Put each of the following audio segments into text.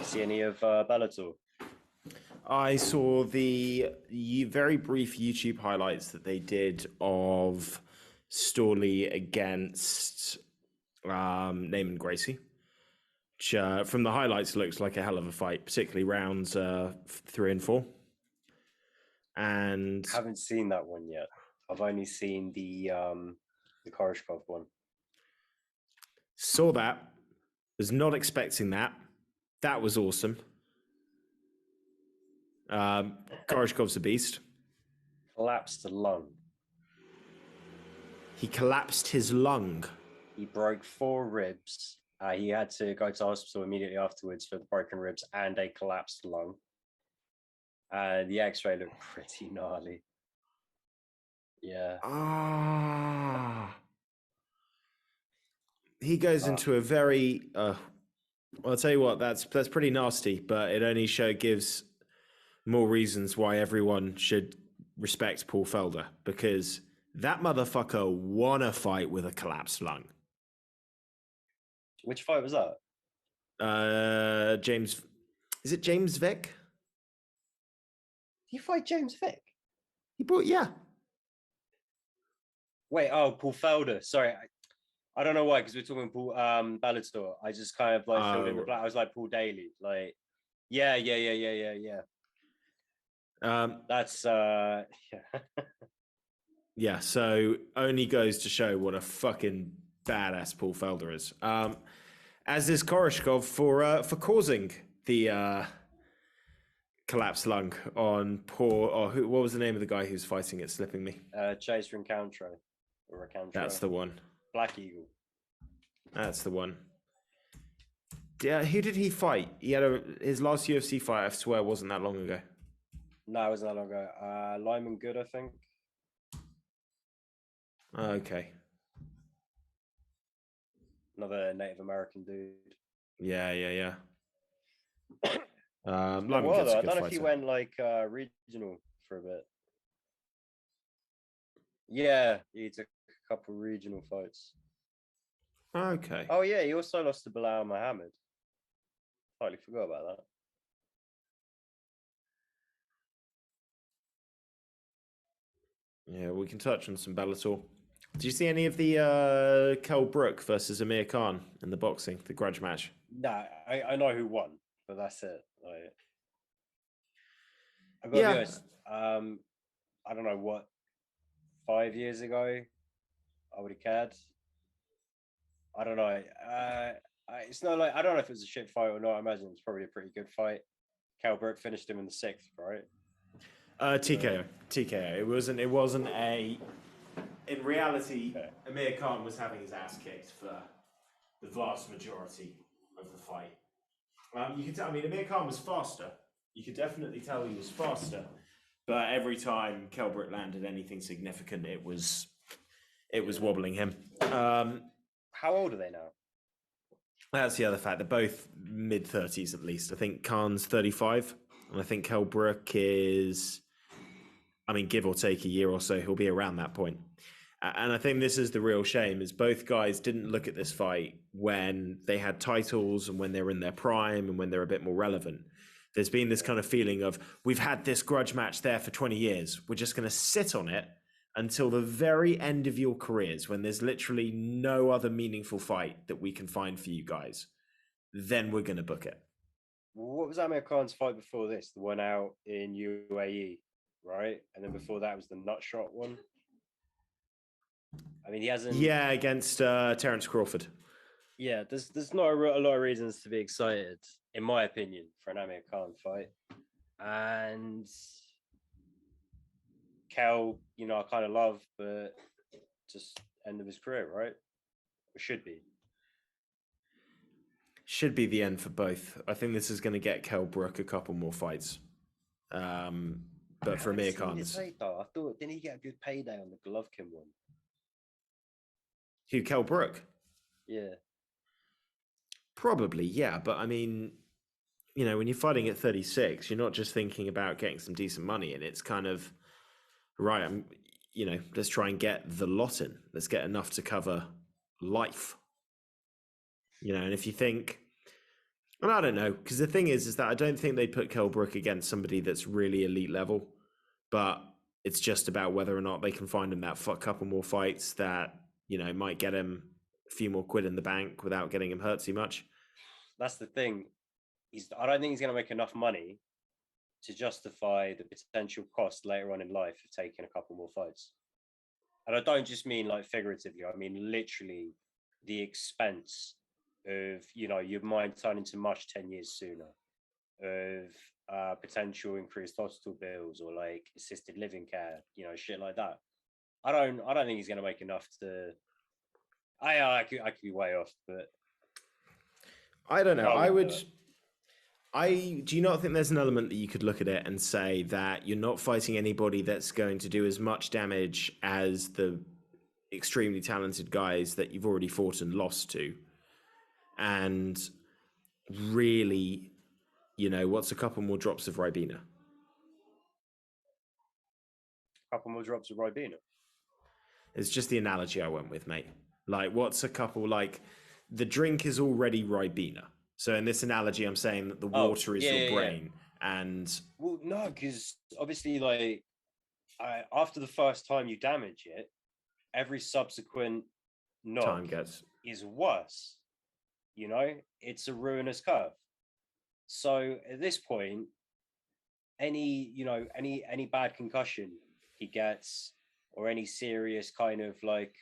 See any of Bellator? I saw the very brief YouTube highlights that they did of Storley against Naaman Gracie. Which, from the highlights, looks like a hell of a fight, particularly rounds 3 and 4. And Haven't seen that one yet. I've only seen the Koreshkov one. Saw that. Was not expecting that. That was awesome. Koreshkov's a beast. Collapsed the lung. He collapsed his lung. He broke 4 ribs. He had to go to hospital immediately afterwards for the broken ribs and a collapsed lung. The X-ray looked pretty gnarly. Yeah. He goes into a very. I'll tell you what. That's pretty nasty, but it only gives more reasons why everyone should respect Paul Felder, because that motherfucker won a fight with a collapsed lung. Which fight was that? James. Is it James Vick? Did you fight James Vick? Yeah. Wait, Paul Felder. Sorry, I don't know why, because we're talking Paul Bellator. I just kind of like filled in the black. I was like Paul Daly, like, yeah. That's yeah. Yeah. So only goes to show what a fucking badass Paul Felder is. As is Koreshkov for causing the collapsed lung on poor. What was the name of the guy who was fighting it? Slipping me. Chase Recountre. That's the one. Black Eagle. That's the one. Yeah, who did he fight? He had his last UFC fight, I swear, wasn't that long ago. No, it wasn't that long ago. Lyman Good, I think. Okay. Another Native American dude. Yeah. I don't know if he went like regional for a bit. Yeah, he took a couple regional fights. Okay. Oh yeah, he also lost to Bilal Muhammad. Totally forgot about that. Yeah, we can touch on some Bellator. Did you see any of the Kell Brook versus Amir Khan in the boxing, the grudge match? No, I know who won, but that's it. Like, I've got to be honest. I don't know what, 5 years ago, I would have cared. I don't know. It's not like, I don't know if it was a shit fight or not. I imagine it's probably a pretty good fight. Kell Brook finished him in the 6th, right? TKO. It wasn't a. In reality, Amir Khan was having his ass kicked for the vast majority of the fight. You could tell. I mean, Amir Khan was faster. You could definitely tell he was faster. But every time Kell Brook landed anything significant, it was wobbling him. How old are they now? That's the other fact. They're both mid-30s at least. I think Khan's 35, and I think Kell Brook is, I mean, give or take a year or so, he'll be around that point. And I think this is the real shame, is both guys didn't look at this fight when they had titles and when they were in their prime and when they're a bit more relevant. There's been this kind of feeling of, we've had this grudge match there for 20 years. We're just going to sit on it until the very end of your careers, when there's literally no other meaningful fight that we can find for you guys. Then we're going to book it. What was Amir Khan's fight before this? The one out in UAE, right? And then before that was the Nutshot one. I mean, he hasn't... Yeah, against Terence Crawford. Yeah, there's not a lot of reasons to be excited, in my opinion, for an Amir Khan fight. And Kell, I kind of love, but just end of his career, right? It should be. Should be the end for both. I think this is going to get Kell Brook a couple more fights. But for Amir Khan... I thought, didn't he get a good payday on the Golovkin one? Who, Kell Brook? Yeah. Probably, yeah. But I mean, when you're fighting at 36, you're not just thinking about getting some decent money in. It's kind of, right, let's try and get the lot in. Let's get enough to cover life. And if you think And I don't know, because the thing is that I don't think they put Kell Brook against somebody that's really elite level, but it's just about whether or not they can find him that couple more fights that, might get him a few more quid in the bank without getting him hurt too much. That's the thing. I don't think he's going to make enough money to justify the potential cost later on in life of taking a couple more fights. And I don't just mean like figuratively, I mean literally the expense of, your mind turning to mush 10 years sooner, of potential increased hospital bills or like assisted living care, shit like that. I don't think he's going to make enough to. I could be way off, but I don't know. Do you not think there's an element that you could look at it and say that you're not fighting anybody that's going to do as much damage as the extremely talented guys that you've already fought and lost to? And really, what's a couple more drops of Ribena? A couple more drops of Ribena. It's just the analogy I went with, mate. Like, what's a couple, like, the drink is already Ribena. So in this analogy, I'm saying that the water is your brain. Yeah. And well, no, because obviously, like, after the first time you damage it, every subsequent knock is worse. It's a ruinous curve. So at this point, any bad concussion he gets, or any serious kind of like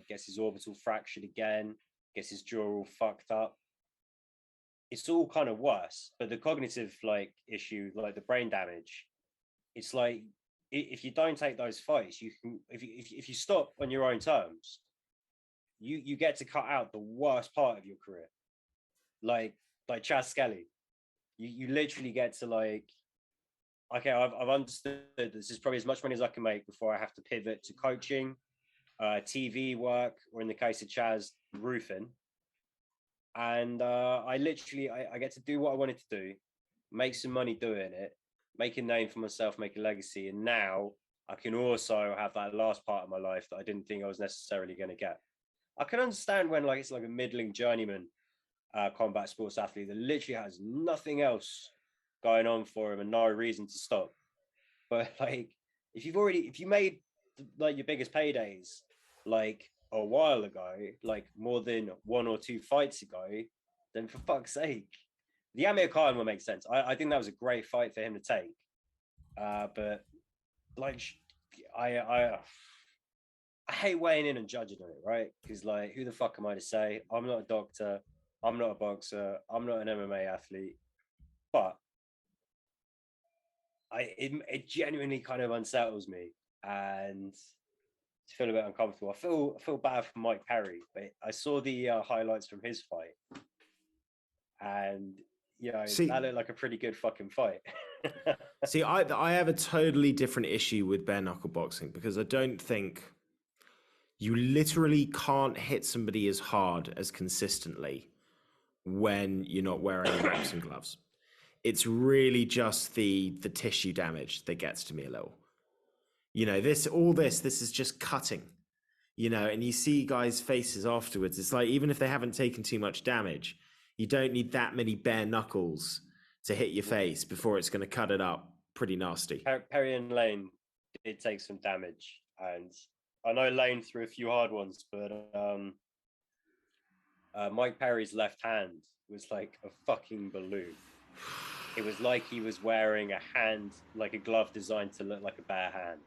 gets his orbital fractured again, gets his jaw all fucked up, it's all kind of worse. But the cognitive like issue, like the brain damage, it's like if you don't take those fights, you can if you stop on your own terms, you get to cut out the worst part of your career. Like Chaz Skelly. You literally get to like, okay, I've understood this is probably as much money as I can make before I have to pivot to coaching, TV work, or in the case of Chaz, roofing. And I get to do what I wanted to do, make some money doing it, make a name for myself, make a legacy. And now I can also have that last part of my life that I didn't think I was necessarily going to get. I can understand when like it's like a middling journeyman combat sports athlete that literally has nothing else going on for him and no reason to stop. But like, if you made like your biggest paydays like a while ago, like more than 1 or 2 fights ago, then for fuck's sake, the Amir Khan will make sense. I think that was a great fight for him to take. But like, I hate weighing in and judging on it, right? Because like, who the fuck am I to say? I'm not a doctor. I'm not a boxer. I'm not an MMA athlete. But it genuinely kind of unsettles me and I feel a bit uncomfortable. I feel bad for Mike Perry, but I saw the highlights from his fight, and that looked like a pretty good fucking fight. See, I have a totally different issue with bare knuckle boxing because I don't think you literally can't hit somebody as hard as consistently when you're not wearing wraps and gloves. It's really just the tissue damage that gets to me a little. This is just cutting, and you see guys' faces afterwards. It's like, even if they haven't taken too much damage, you don't need that many bare knuckles to hit your face before it's going to cut it up pretty nasty. Perry and Lane did take some damage, and I know Lane threw a few hard ones, but Mike Perry's left hand was like a fucking balloon. It was like he was wearing a hand, like a glove designed to look like a bare hand.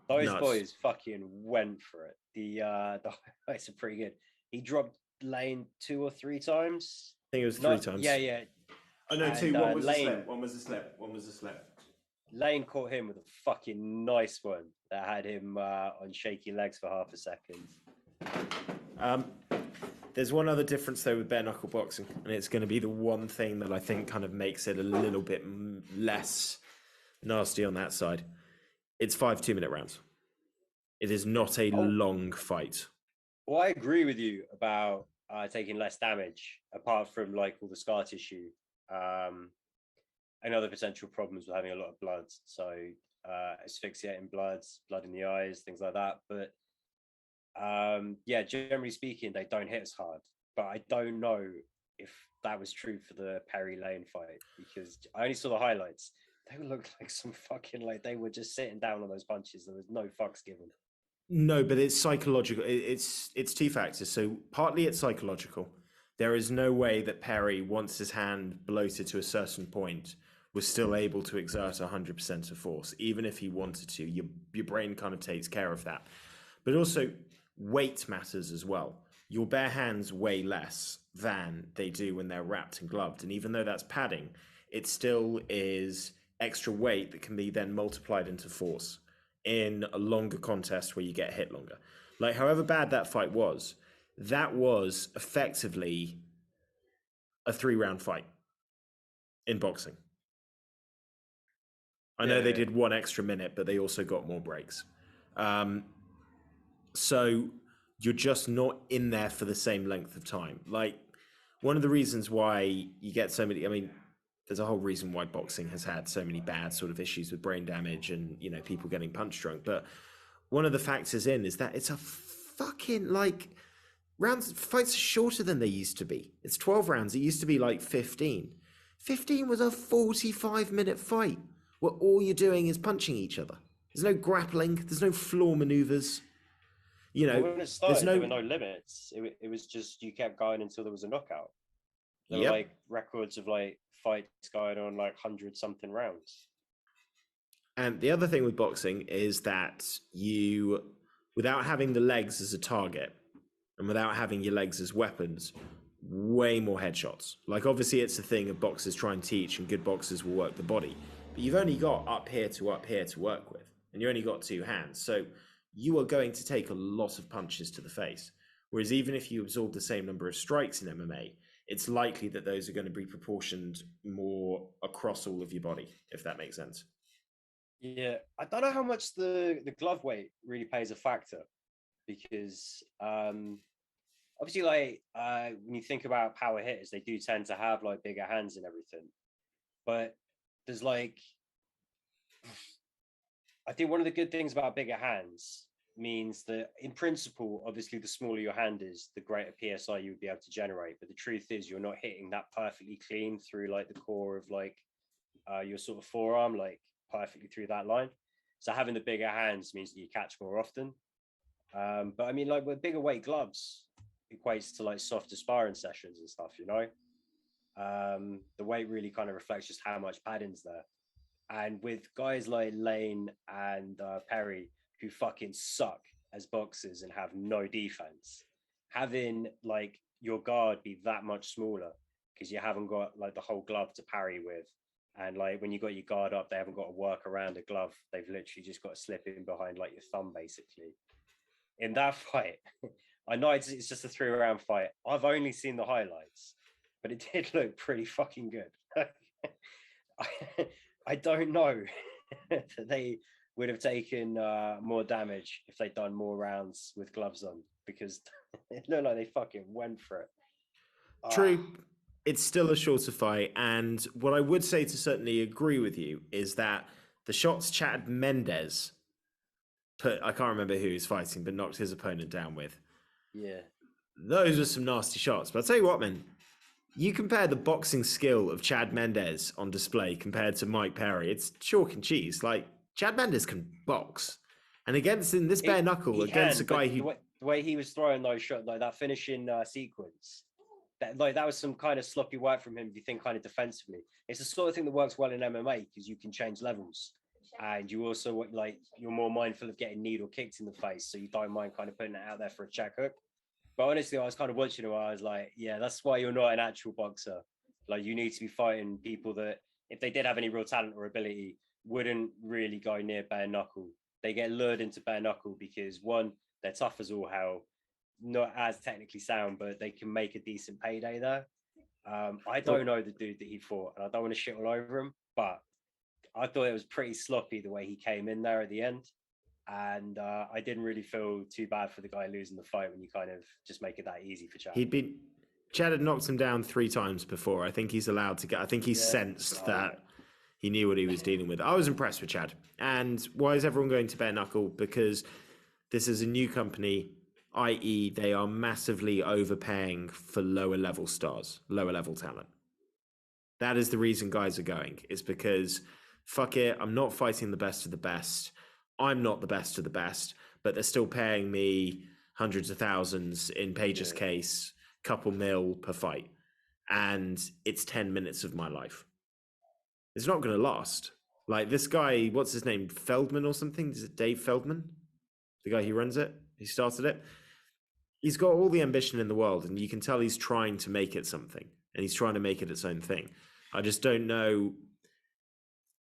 Those boys fucking went for it. The highlights are pretty good. He dropped Lane 2 or 3 times. I think it was 3 times. Yeah. Oh no, 2. One was a slip. Lane caught him with a fucking nice one that had him on shaky legs for half a second. There's one other difference though with bare knuckle boxing, and it's going to be the one thing that I think kind of makes it a little bit less nasty on that side. It's 5 2-minute rounds. It is not a long fight. Well, I agree with you about taking less damage, apart from like all the scar tissue and other potential problems with having a lot of blood. So asphyxiating blood in the eyes, things like that. But generally speaking, they don't hit as hard. But I don't know if that was true for the Perry Lane fight, because I only saw the highlights. They looked like some fucking, like they were just sitting down on those punches. There was no fucks given. No, but it's psychological. It's two factors. So partly it's psychological. There is no way that Perry, once his hand bloated to a certain point, was still able to exert 100% of force, even if he wanted to. Your brain kind of takes care of that. But also, weight matters as well. Your bare hands weigh less than they do when they're wrapped and gloved. And even though that's padding, it still is extra weight that can be then multiplied into force in a longer contest where you get hit longer. Like, however bad that fight was, that was effectively a 3-round fight in boxing. I know they did 1 extra minute, but they also got more breaks. So you're just not in there for the same length of time. Like, one of the reasons why you get so many, I mean, there's a whole reason why boxing has had so many bad sort of issues with brain damage and, you know, people getting punch drunk. But one of the factors is that it's a fucking, like, fights are shorter than they used to be. It's 12 rounds. It used to be like 15. 15 was a 45-minute fight where all you're doing is punching each other. There's no grappling. There's no floor maneuvers. You know, when it started, there were no limits. It was just, you kept going until there was a knockout. There were like records of like fights going on like 100-something rounds. And the other thing with boxing is that you, without having the legs as a target and without having your legs as weapons, way more headshots. Like, obviously it's a thing of boxers try and teach, and good boxers will work the body. But you've only got up here to work with, and you only got 2 hands. So you are going to take a lot of punches to the face. Whereas even if you absorb the same number of strikes in MMA, it's likely that those are going to be proportioned more across all of your body, if that makes sense. Yeah, I don't know how much the glove weight really plays a factor, because obviously, like when you think about power hitters, they do tend to have like bigger hands and everything. But there's like, I think one of the good things about bigger hands means that in principle, obviously, the smaller your hand is, the greater PSI you would be able to generate. But the truth is, you're not hitting that perfectly clean through like the core of like your sort of forearm, like perfectly through that line. So having the bigger hands means that you catch more often. But I mean, like with bigger weight gloves, equates to like softer sparring sessions and stuff, you know. The weight really kind of reflects just how much padding's there. And with guys like Lane and Perry, who fucking suck as boxers and have no defense, having like your guard be that much smaller because you haven't got like the whole glove to parry with. And like when you got your guard up, they haven't got to work around a glove. They've literally just got to slip in behind like your thumb, basically. In that fight, I know it's just a 3-round fight. I've only seen the highlights, but it did look pretty fucking good. I don't know that they would have taken more damage if they'd done more rounds with gloves on, because it looked like they fucking went for it. True. It's still a shorter fight. And what I would say to certainly agree with you is that the shots Chad Mendes put, I can't remember who he's fighting, but knocked his opponent down with. Yeah. Those were some nasty shots. But I'll tell you what, man, you compare the boxing skill of Chad Mendes on display compared to Mike Perry, it's chalk and cheese. Like, Chad Mendes can box. And against, in this bare knuckle, against a guy who... The way he was throwing those shots, like that finishing sequence, that was some kind of sloppy work from him, if you think kind of defensively. It's the sort of thing that works well in MMA, because you can change levels. And you also, like, you're more mindful of getting kneed or kicked in the face, so you don't mind kind of putting it out there for a check hook. But honestly, I was kind of watching it, I was like, yeah, that's why you're not an actual boxer. Like, you need to be fighting people that, if they did have any real talent or ability, wouldn't really go near bare knuckle. They get lured into bare knuckle because, one, they're tough as all hell, not as technically sound, but they can make a decent payday there. I don't know the dude that he fought, and I don't want to shit all over him, but I thought it was pretty sloppy the way he came in there at the end. And I didn't really feel too bad for the guy losing the fight when you kind of just make it that easy for Chad. Chad had knocked him down 3 times before. I think he's allowed to get, I think he sensed that he knew what he was dealing with. I was impressed with Chad. And why is everyone going to bare knuckle? Because this is a new company. i.e., they are massively overpaying for lower level stars, lower level talent. That is the reason guys are going, is because fuck it, I'm not fighting the best of the best. I'm not the best of the best, but they're still paying me hundreds of thousands in Page's case, couple mil per fight. And it's 10 minutes of my life. It's not going to last. Like this guy, what's his name? Feldman or something? Is it Dave Feldman? The guy who runs it? He started it? He's got all the ambition in the world, and you can tell he's trying to make it something, and he's trying to make it its own thing. I just don't know.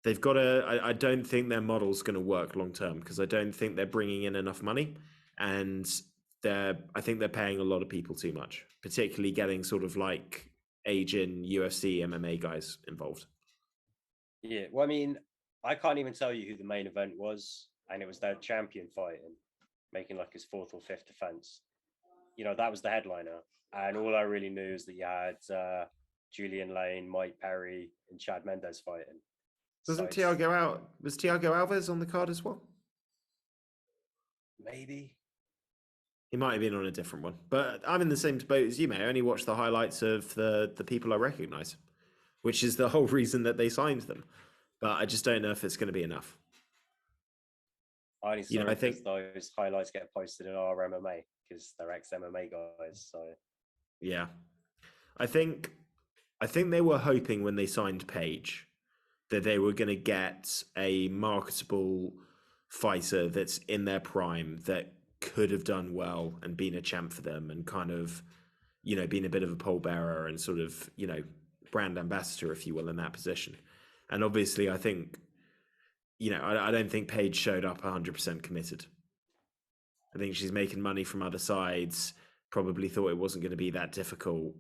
They've got to. I don't think their model's going to work long term, because I don't think they're bringing in enough money, and I think they're paying a lot of people too much, particularly getting sort of like Asian UFC MMA guys involved. Yeah, well, I mean, I can't even tell you who the main event was, and it was their champion fighting, making like his fourth or fifth defense. You know, that was the headliner, and all I really knew is that you had Julian Lane, Mike Perry, and Chad Mendes fighting. Was Thiago Alves on the card as well? Maybe. He might have been on a different one, but I'm in the same boat as you, mate. I only watch the highlights of the people I recognise, which is the whole reason that they signed them. But I just don't know if it's going to be enough. I only saw I think those highlights get posted in our MMA because they're ex-MMA guys. So yeah, I think they were hoping when they signed Page that they were going to get a marketable fighter that's in their prime that could have done well and been a champ for them and kind of, you know, been a bit of a pallbearer and sort of, you know, brand ambassador, if you will, in that position. And obviously, I think, you know, I don't think Paige showed up 100% committed. I think she's making money from other sides, probably thought it wasn't going to be that difficult.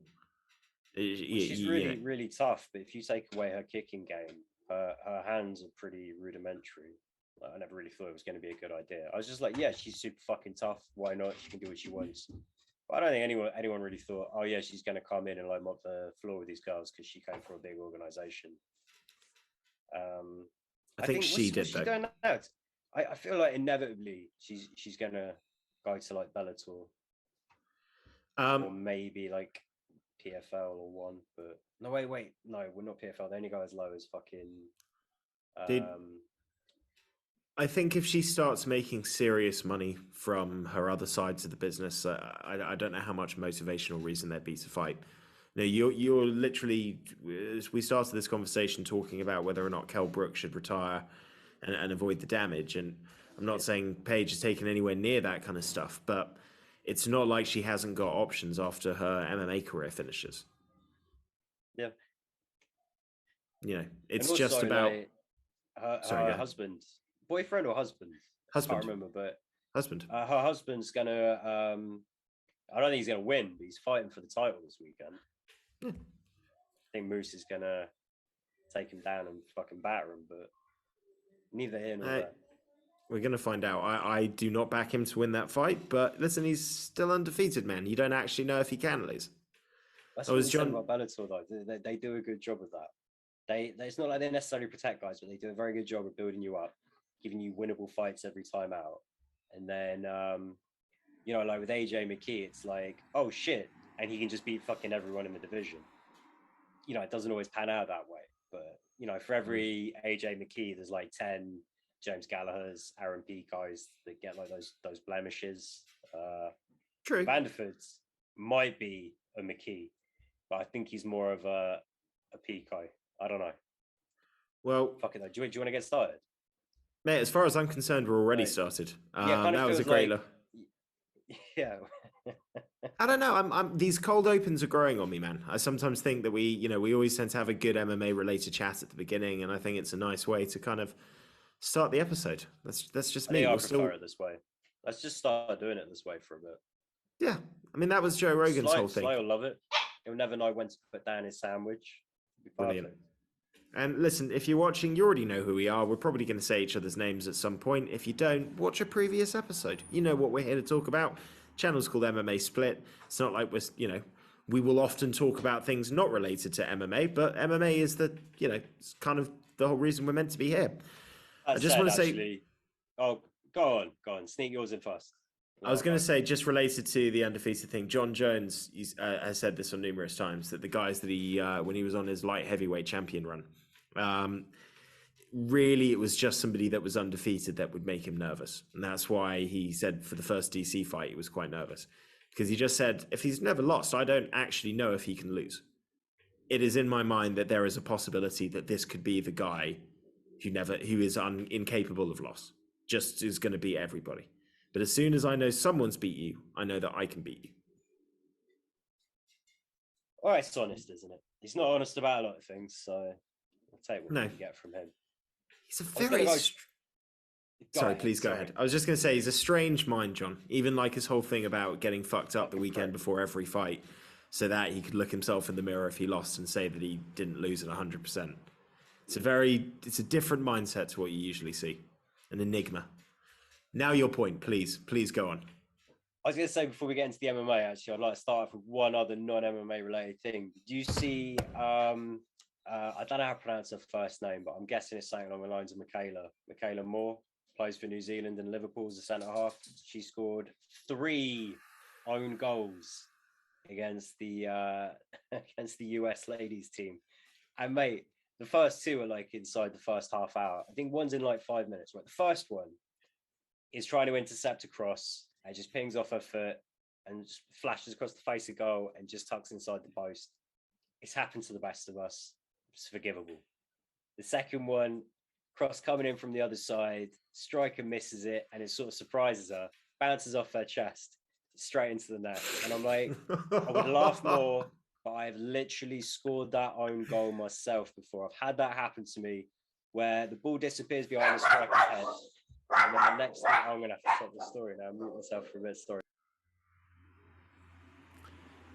She's really, really tough, but if you take away her kicking game, her hands are pretty rudimentary. Like, I never really thought it was going to be a good idea. I was just like, yeah, she's super fucking tough. Why not? She can do what she wants. But I don't think anyone really thought, oh yeah, she's going to come in and like mop the floor with these girls because she came from a big organization. I think she did though. Doing that? I feel like inevitably she's going to go to like Bellator, or maybe like PFL or one. But no, wait, no, we're not PFL. They only go as low as fucking. I think if she starts making serious money from her other sides of the business, I don't know how much motivational reason there'd be to fight. No, you're literally. We started this conversation talking about whether or not Kell Brook should retire and avoid the damage, and I'm not saying Paige has taken anywhere near that kind of stuff, but it's not like she hasn't got options after her MMA career finishes. Yeah, you know, it's also, just about like, her husband. Boyfriend or husband? I can't remember, but husband. Her husband's gonna. I don't think he's gonna win, but he's fighting for the title this weekend. I think Moose is gonna take him down and fucking batter him, but neither here nor there. We're gonna find out. I do not back him to win that fight, but listen, he's still undefeated, man. You don't actually know if he can lose. That's what John about Bellator, though. They do a good job of that. It's not like they necessarily protect guys, but they do a very good job of building you up, giving you winnable fights every time out. And then, you know, like with AJ McKee, it's like, oh shit, and he can just beat fucking everyone in the division. You know, it doesn't always pan out that way. But, you know, for every AJ McKee, there's like 10 James Gallagher's, Aaron P guys that get like those blemishes. True. Vanderford's might be a McKee, but I think he's more of a Pico. I don't know. Well, fuck it though. Do you want to get started? Mate, as far as I'm concerned, we're already started. Yeah, that was a great look. Yeah. I don't know. I'm these cold opens are growing on me, man. I sometimes think that we always tend to have a good MMA related chat at the beginning, and I think it's a nice way to kind of start the episode. That's just me. I prefer it this way. Let's just start doing it this way for a bit. Yeah, I mean that was Joe Rogan's whole thing. Sly will love it. He'll never know when to put down his sandwich. Brilliant. And listen, if you're watching, you already know who we are. We're probably going to say each other's names at some point. If you don't, watch a previous episode. You know what we're here to talk about. Channel's called MMA Split. It's not like we will often talk about things not related to MMA, but MMA is it's kind of the whole reason we're meant to be here. I just want to say... Oh, go on. Sneak yours in first. I was going to say, just related to the undefeated thing, John Jones has said this on numerous times, that the guys that he, when he was on his light heavyweight champion run, really it was just somebody that was undefeated that would make him nervous. And that's why he said for the first DC fight, he was quite nervous. Because he just said, if he's never lost, I don't actually know if he can lose. It is in my mind that there is a possibility that this could be the guy who is incapable of loss, just is going to beat everybody. But as soon as I know someone's beat you, I know that I can beat you. All right, it's honest, isn't it? He's not honest about a lot of things, so I'll take what you get from him. He's a very... Sorry, please go ahead. I was just going to say, he's a strange mind, John. Even like his whole thing about getting fucked up the weekend before every fight so that he could look himself in the mirror if he lost and say that he didn't lose at 100%. It's a different mindset to what you usually see. An enigma. Now your point, please go on. I was going to say, before we get into the MMA, actually, I'd like to start off with one other non-MMA related thing. Did you see, I don't know how to pronounce her first name, but I'm guessing it's something along the lines of Michaela Moore, plays for New Zealand and Liverpool as a centre-half. She scored 3 own goals against the US ladies team. And mate, the first 2 are like inside the first half hour. I think one's in like 5 minutes. Right? The first one is trying to intercept a cross and just pings off her foot and just flashes across the face of goal and just tucks inside the post. It's happened to the best of us. It's forgivable. The second one, cross coming in from the other side, striker misses it and it sort of surprises her, bounces off her chest straight into the net. And I'm like, I would laugh more, but I've literally scored that own goal myself before. I've had that happen to me where the ball disappears behind the striker's head. And then the next thing, I'm going to have to stop the story now. I'm mute myself for a bit of story.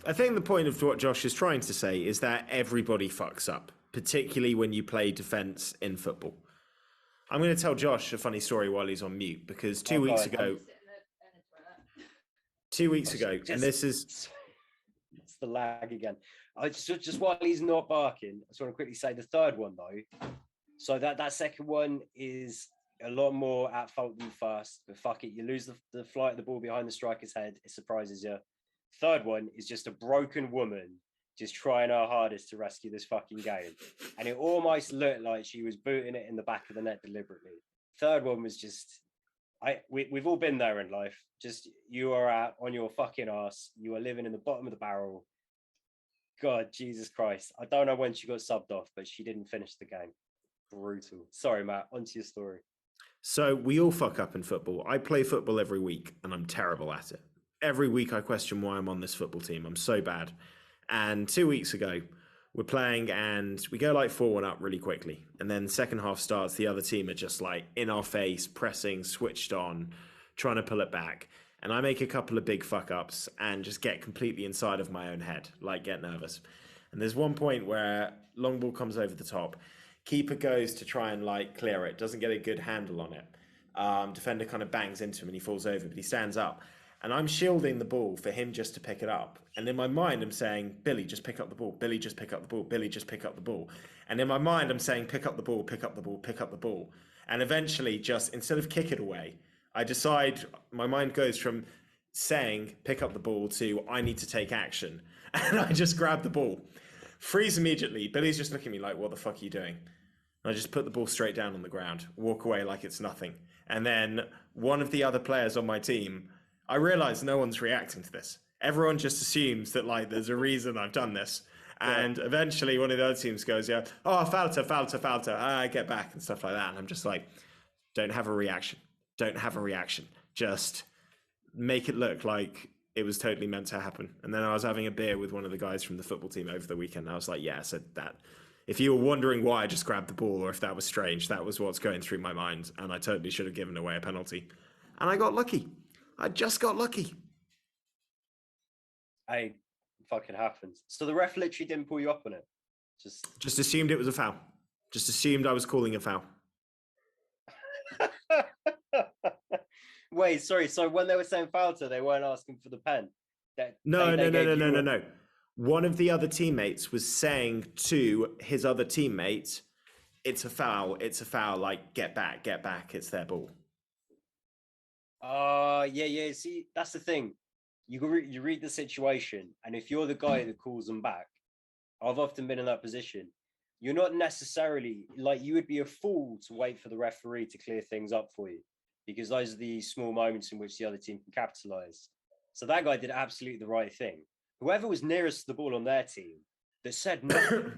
I think the point of what Josh is trying to say is that everybody fucks up, particularly when you play defence in football. I'm going to tell Josh a funny story while he's on mute, because 2 weeks ago, and this is... It's the lag again. Just while he's not barking, I just want to quickly say the third one, though. So that second one is a lot more at fault than first, but fuck it, you lose the flight of the ball behind the striker's head, it surprises you. Third one is just a broken woman just trying her hardest to rescue this fucking game, and it almost looked like she was booting it in the back of the net deliberately. Third one was just, we've all been there in life. Just, you are out on your fucking ass, you are living in the bottom of the barrel. God, Jesus Christ, I don't know when she got subbed off, but she didn't finish the game. Brutal. Sorry, Matt, on to your story. So we all fuck up in football. I play football every week and I'm terrible at it. Every week I question why I'm on this football team. I'm so bad. And 2 weeks ago, we're playing and we go like 4-1 up really quickly. And then second half starts, the other team are just like in our face, pressing, switched on, trying to pull it back. And I make a couple of big fuck ups and just get completely inside of my own head, like get nervous. And there's one point where long ball comes over the top. Keeper goes to try and like clear it, doesn't get a good handle on it. Defender kind of bangs into him and he falls over, but he stands up. And I'm shielding the ball for him just to pick it up. And in my mind, I'm saying, Billy, just pick up the ball. Billy, just pick up the ball. Billy, just pick up the ball. And in my mind, I'm saying, pick up the ball, pick up the ball, pick up the ball. And eventually, just instead of kick it away, I decide, my mind goes from saying, pick up the ball to, I need to take action. And I just grab the ball. Freeze immediately. Billy's just looking at me like, what the fuck are you doing? And I just put the ball straight down on the ground, walk away like it's nothing. And then one of the other players on my team, I realize no one's reacting to this. Everyone just assumes that like there's a reason I've done this. And eventually one of the other teams goes, yeah, oh, falter, get back and stuff like that. And I'm just like, don't have a reaction. Just make it look like it was totally meant to happen. And then I was having a beer with one of the guys from the football team over the weekend. And I was like, yeah, so that, if you were wondering why I just grabbed the ball or if that was strange, that was what's going through my mind. And I totally should have given away a penalty. And I got lucky. I just got lucky. Hey, fucking happens. So the ref literally didn't pull you up on it? Just assumed it was a foul. Just assumed I was calling a foul. Wait, sorry. So when they were saying foul to, they weren't asking for the pen? No. One of the other teammates was saying to his other teammate, it's a foul, like, get back, it's their ball. Yeah. See, that's the thing. You read the situation, and if you're the guy that calls them back, I've often been in that position. You're not necessarily like you would be a fool to wait for the referee to clear things up for you, because those are the small moments in which the other team can capitalize. So that guy did absolutely the right thing. Whoever was nearest to the ball on their team that said nothing.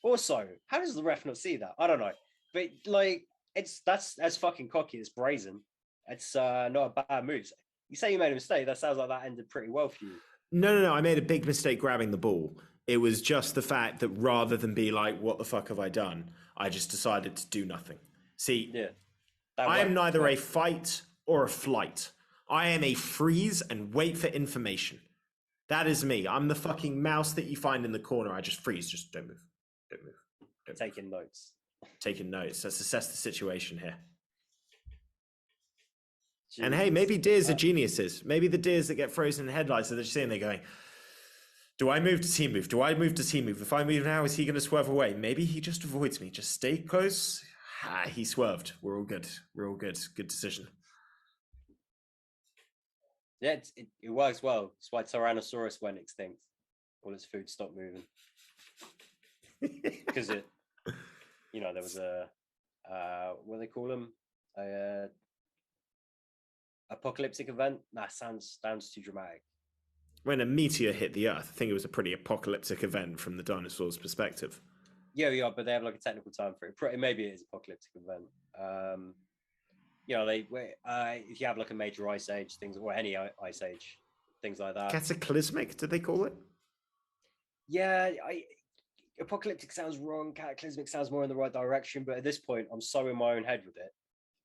Also, how does the ref not see that? I don't know, but like that's fucking cocky. It's brazen. It's not a bad move. You say you made a mistake. That sounds like that ended pretty well for you. No. I made a big mistake grabbing the ball. It was just the fact that rather than be like, what the fuck have I done? I just decided to do nothing. See, Yeah, I am neither a fight or a flight. I am a freeze and wait for information. That is me. I'm the fucking mouse that you find in the corner. I just freeze. Just don't move. Don't move. Don't taking move. notes. Taking notes. Let's assess the situation here. Jesus. And hey, maybe deers are geniuses. Maybe the deers that get frozen in headlights are just sitting there going, do I move? Does he move? Do I move? Does he move? If I move now, is he going to swerve away? Maybe he just avoids me. Just stay close. He swerved. We're all good. We're all good. Good decision. Yeah, it works well. That's why Tyrannosaurus went extinct. All its food stopped moving. Because there was a, what do they call them? Apocalyptic event? Nah, sounds too dramatic. When a meteor hit the Earth, I think it was a pretty apocalyptic event from the dinosaurs' perspective. Yeah, but they have like a technical term for it. Maybe it is apocalyptic event. If you have like a major ice age, things or any ice age, things like that. Cataclysmic, did they call it? Yeah, apocalyptic sounds wrong. Cataclysmic sounds more in the right direction. But at this point, I'm so in my own head with it.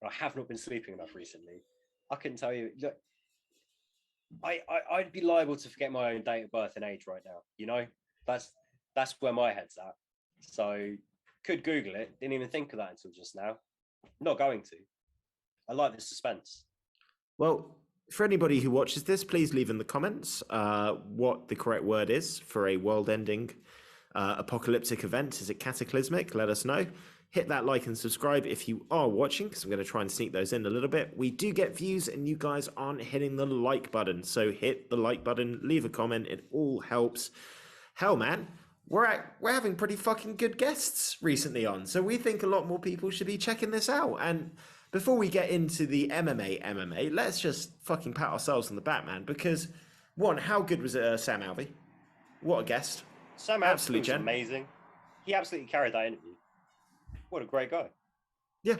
I have not been sleeping enough recently. I couldn't tell you. Look, I'd be liable to forget my own date of birth and age right now. You know, that's where my head's at. So could Google it. Didn't even think of that until just now. Not going to. I like the suspense. Well, for anybody who watches this, please leave in the comments what the correct word is for a world-ending apocalyptic event. Is it cataclysmic? Let us know. Hit that like and subscribe if you are watching, because I'm going to try and sneak those in a little bit. We do get views, and you guys aren't hitting the like button. So hit the like button, leave a comment. It all helps. Hell, man, we're having pretty fucking good guests recently on. So we think a lot more people should be checking this out. And before we get into the MMA, let's just fucking pat ourselves on the back, man. Because, one, how good was Sam Alvey? What a guest. Sam Alvey was amazing. He absolutely carried that interview. What a great guy. Yeah.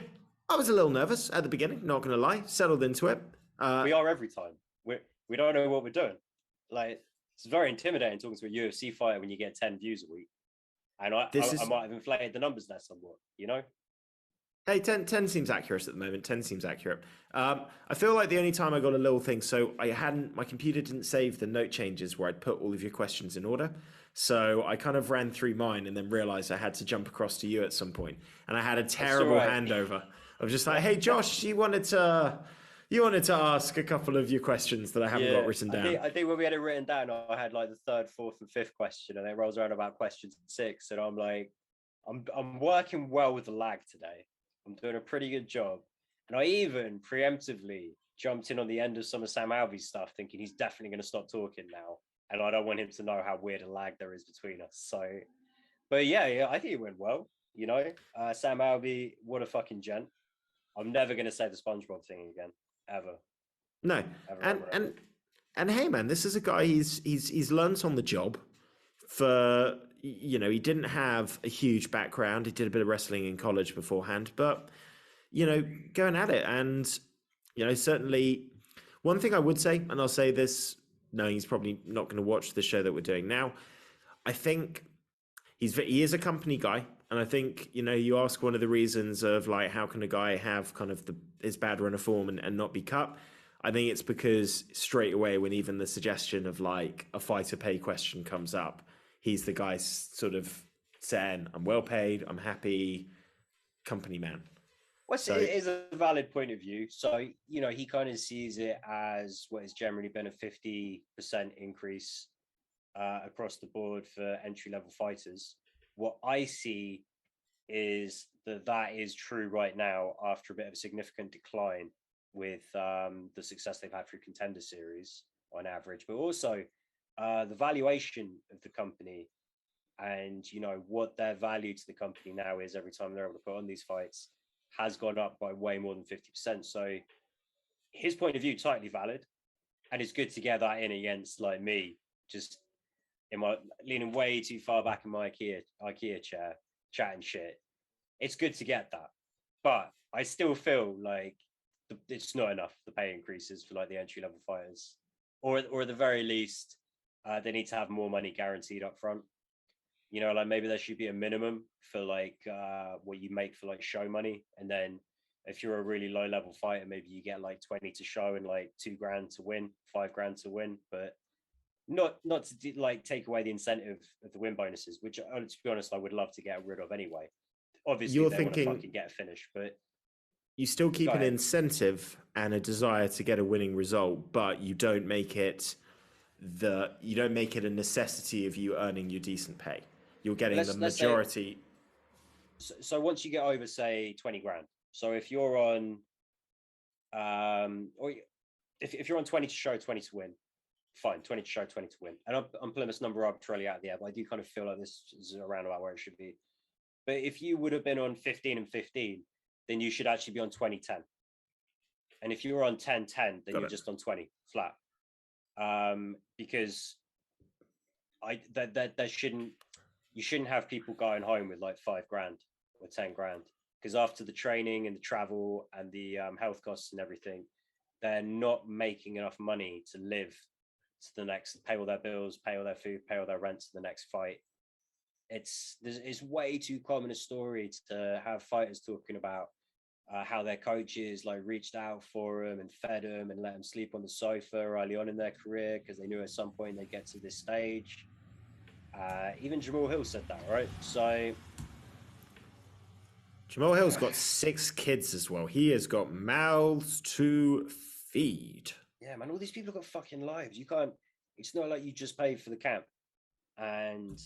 I was a little nervous at the beginning, not going to lie. Settled into it. We are every time. We don't know what we're doing. Like, it's very intimidating talking to a UFC fighter when you get 10 views a week. And I might have inflated the numbers there somewhat, you know? Hey, 10 seems accurate at the moment. 10 seems accurate. I feel like the only time I got a little thing, so my computer didn't save the note changes where I'd put all of your questions in order. So I kind of ran through mine and then realized I had to jump across to you at some point. And I had a terrible handover. I was just like, hey, Josh, you wanted to ask a couple of your questions that I haven't got written down. I think when we had it written down, I had like the third, fourth, and fifth question, and it rolls around about question 6. And I'm like, I'm working well with the lag today. I'm doing a pretty good job. And I even preemptively jumped in on the end of some of Sam Alvey's stuff, thinking he's definitely going to stop talking now. And I don't want him to know how weird a lag there is between us. So, but yeah, I think it went well. You know, Sam Alvey, what a fucking gent. I'm never going to say the SpongeBob thing again, ever. No, ever. And hey, man, this is a guy. He's learned on the job. For he didn't have a huge background. He did a bit of wrestling in college beforehand, but going at it. And certainly one thing I would say, and I'll say this knowing he's probably not going to watch the show that we're doing now, I think he is a company guy. And I think, you ask one of the reasons of like, how can a guy have kind of his bad run of form and not be cut? I think it's because straight away when even the suggestion of like a fighter pay question comes up, he's the guy sort of saying, I'm well paid, I'm happy, company man. It is a valid point of view. So, he kind of sees it as what has generally been a 50% increase across the board for entry-level fighters. What I see is that is true right now after a bit of a significant decline with the success they've had through Contender Series on average, but also the valuation of the company and, you know, what their value to the company now is every time they're able to put on these fights has gone up by way more than 50%. So his point of view, totally valid. And it's good to get that in against like me, just in my leaning way too far back in my IKEA chair, chatting shit. It's good to get that. But I still feel like it's not enough, the pay increases for like the entry level fighters. Or at the very least, they need to have more money guaranteed up front. You know, like maybe there should be a minimum for like what you make for like show money. And then if you're a really low level fighter, maybe you get like 20 to show and like $2,000 to win, $5,000 to win. But not to like take away the incentive of the win bonuses, which to be honest, I would love to get rid of anyway. Obviously, You're they thinking want to fucking get a finish, but you still keep an incentive and a desire to get a winning result, but you don't make it a necessity of you earning your decent pay. You're getting the majority. So once you get over, say, 20 grand. So if you're on, or if you're on 20 to show, 20 to win, fine, 20 to show, 20 to win. And I'm pulling this number arbitrarily out of the air, but I do kind of feel like this is around about where it should be. But if you would have been on 15 and 15, then you should actually be on 20-10. And if you were on 10-10, then you're just on 20 flat. Because you shouldn't have people going home with like $5,000 or $10,000, because after the training and the travel and the health costs and everything, they're not making enough money to live to the next, pay all their bills, pay all their food, pay all their rent to the next fight. It's way too common a story to have fighters talking about how their coaches like reached out for them and fed them and let them sleep on the sofa early on in their career because they knew at some point they'd get to this stage. Even Jamal Hill said that, right? So Jamal Hill's got 6 kids as well. He has got mouths to feed. Yeah, man, all these people have got fucking lives. You can't, it's not like you just paid for the camp and,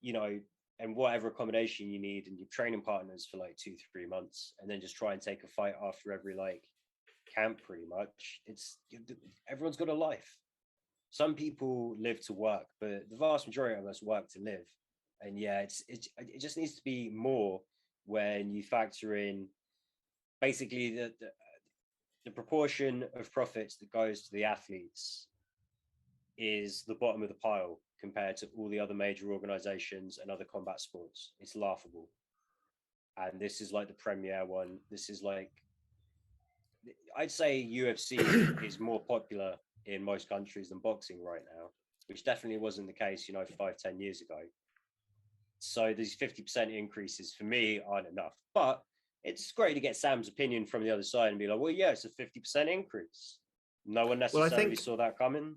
you know, and whatever accommodation you need and your training partners for like 2-3 months, and then just try and take a fight after every like camp pretty much. Everyone's got a life. Some people live to work, but the vast majority of us work to live. And yeah, it just needs to be more when you factor in basically the proportion of profits that goes to the athletes is the bottom of the pile compared to all the other major organizations and other combat sports. It's laughable. And this is like the premier one. This is like, I'd say UFC is more popular in most countries than boxing right now, which definitely wasn't the case, 5-10 years ago. So these 50% increases for me aren't enough, but it's great to get Sam's opinion from the other side and be like, well, yeah, it's a 50% increase. No one necessarily saw that coming.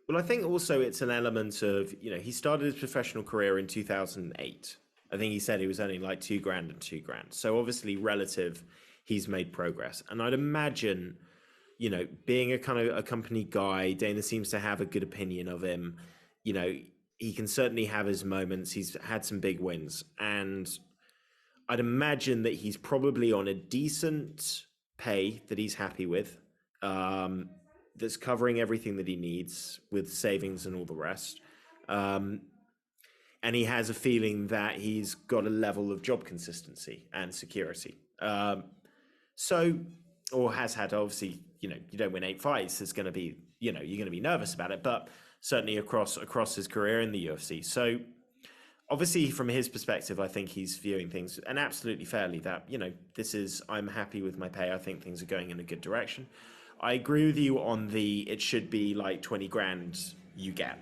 Well, I think also it's an element of, he started his professional career in 2008. I think he said he was earning like $2,000 and $2,000. So obviously relative, he's made progress. And I'd imagine, being a kind of a company guy, Dana seems to have a good opinion of him. He can certainly have his moments. He's had some big wins. And I'd imagine that he's probably on a decent pay that he's happy with. That's covering everything that he needs with savings and all the rest. And he has a feeling that he's got a level of job consistency and security. Or has had, obviously, you don't win 8 fights. There's going to be, you're going to be nervous about it, but certainly across his career in the UFC. So obviously from his perspective, I think he's viewing things, and absolutely fairly, that, I'm happy with my pay. I think things are going in a good direction. I agree with you on it should be like $20,000 you get,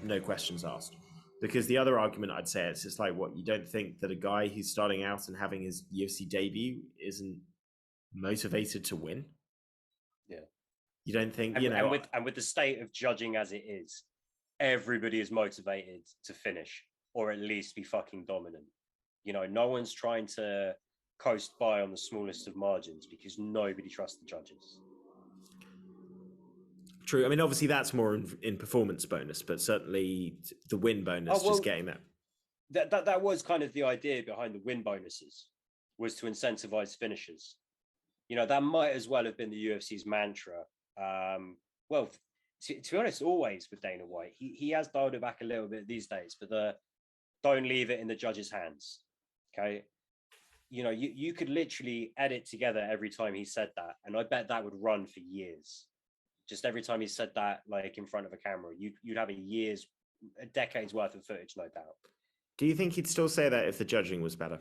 no questions asked. Because the other argument I'd say it's just like, what, you don't think that a guy who's starting out and having his UFC debut isn't motivated to win? Yeah. You don't think, and with the state of judging as it is, everybody is motivated to finish or at least be fucking dominant. No one's trying to coast by on the smallest of margins because nobody trusts the judges. True. I mean, obviously that's more in performance bonus, but certainly the win bonus, just getting that. That was kind of the idea behind the win bonuses, was to incentivize finishers. that might as well have been the UFC's mantra. Well, to be honest, always with Dana White, he has dialed it back a little bit these days, but don't leave it in the judge's hands. Okay. You could literally edit together every time he said that. And I bet that would run for years. Just every time he said that, like in front of a camera, you'd have a decade's worth of footage, no doubt. Do you think he'd still say that if the judging was better?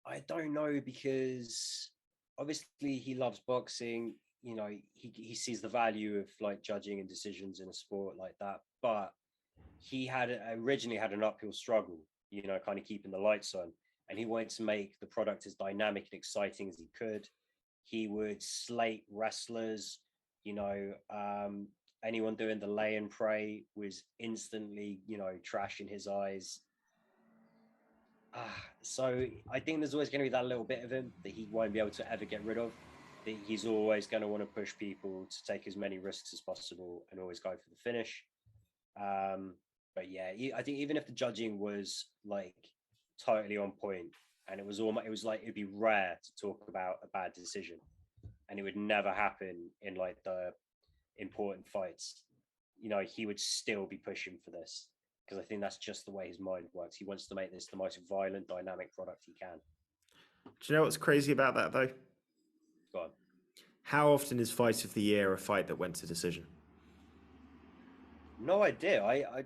I don't know, because obviously he loves boxing. He sees the value of like judging and decisions in a sport like that. But he had originally had an uphill struggle, kind of keeping the lights on. And he wanted to make the product as dynamic and exciting as he could. He would slate wrestlers, anyone doing the lay and pray was instantly, trash in his eyes. So I think there's always going to be that little bit of him that he won't be able to ever get rid of. That he's always going to want to push people to take as many risks as possible and always go for the finish. But yeah, I think even if the judging was like totally on point, and it was like it'd be rare to talk about a bad decision, and it would never happen in like the important fights, he would still be pushing for this, because I think that's just the way his mind works. He wants to make this the most violent, dynamic product he can. Do you know what's crazy about that, though? Go on. How often is Fight of the Year a fight that went to decision? No idea. I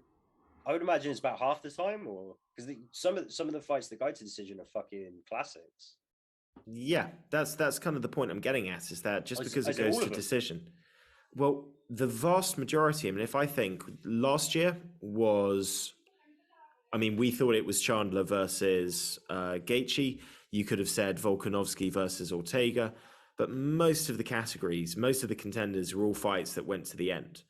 would imagine it's about half the time, or because some of the fights that go to decision are fucking classics. Yeah, that's kind of the point I'm getting at, is that just because it goes to decision. Well, the vast majority, if I think last year was, we thought it was Chandler versus Gaethje. You could have said Volkanovski versus Ortega, but most of the categories, most of the contenders were all fights that went to the end.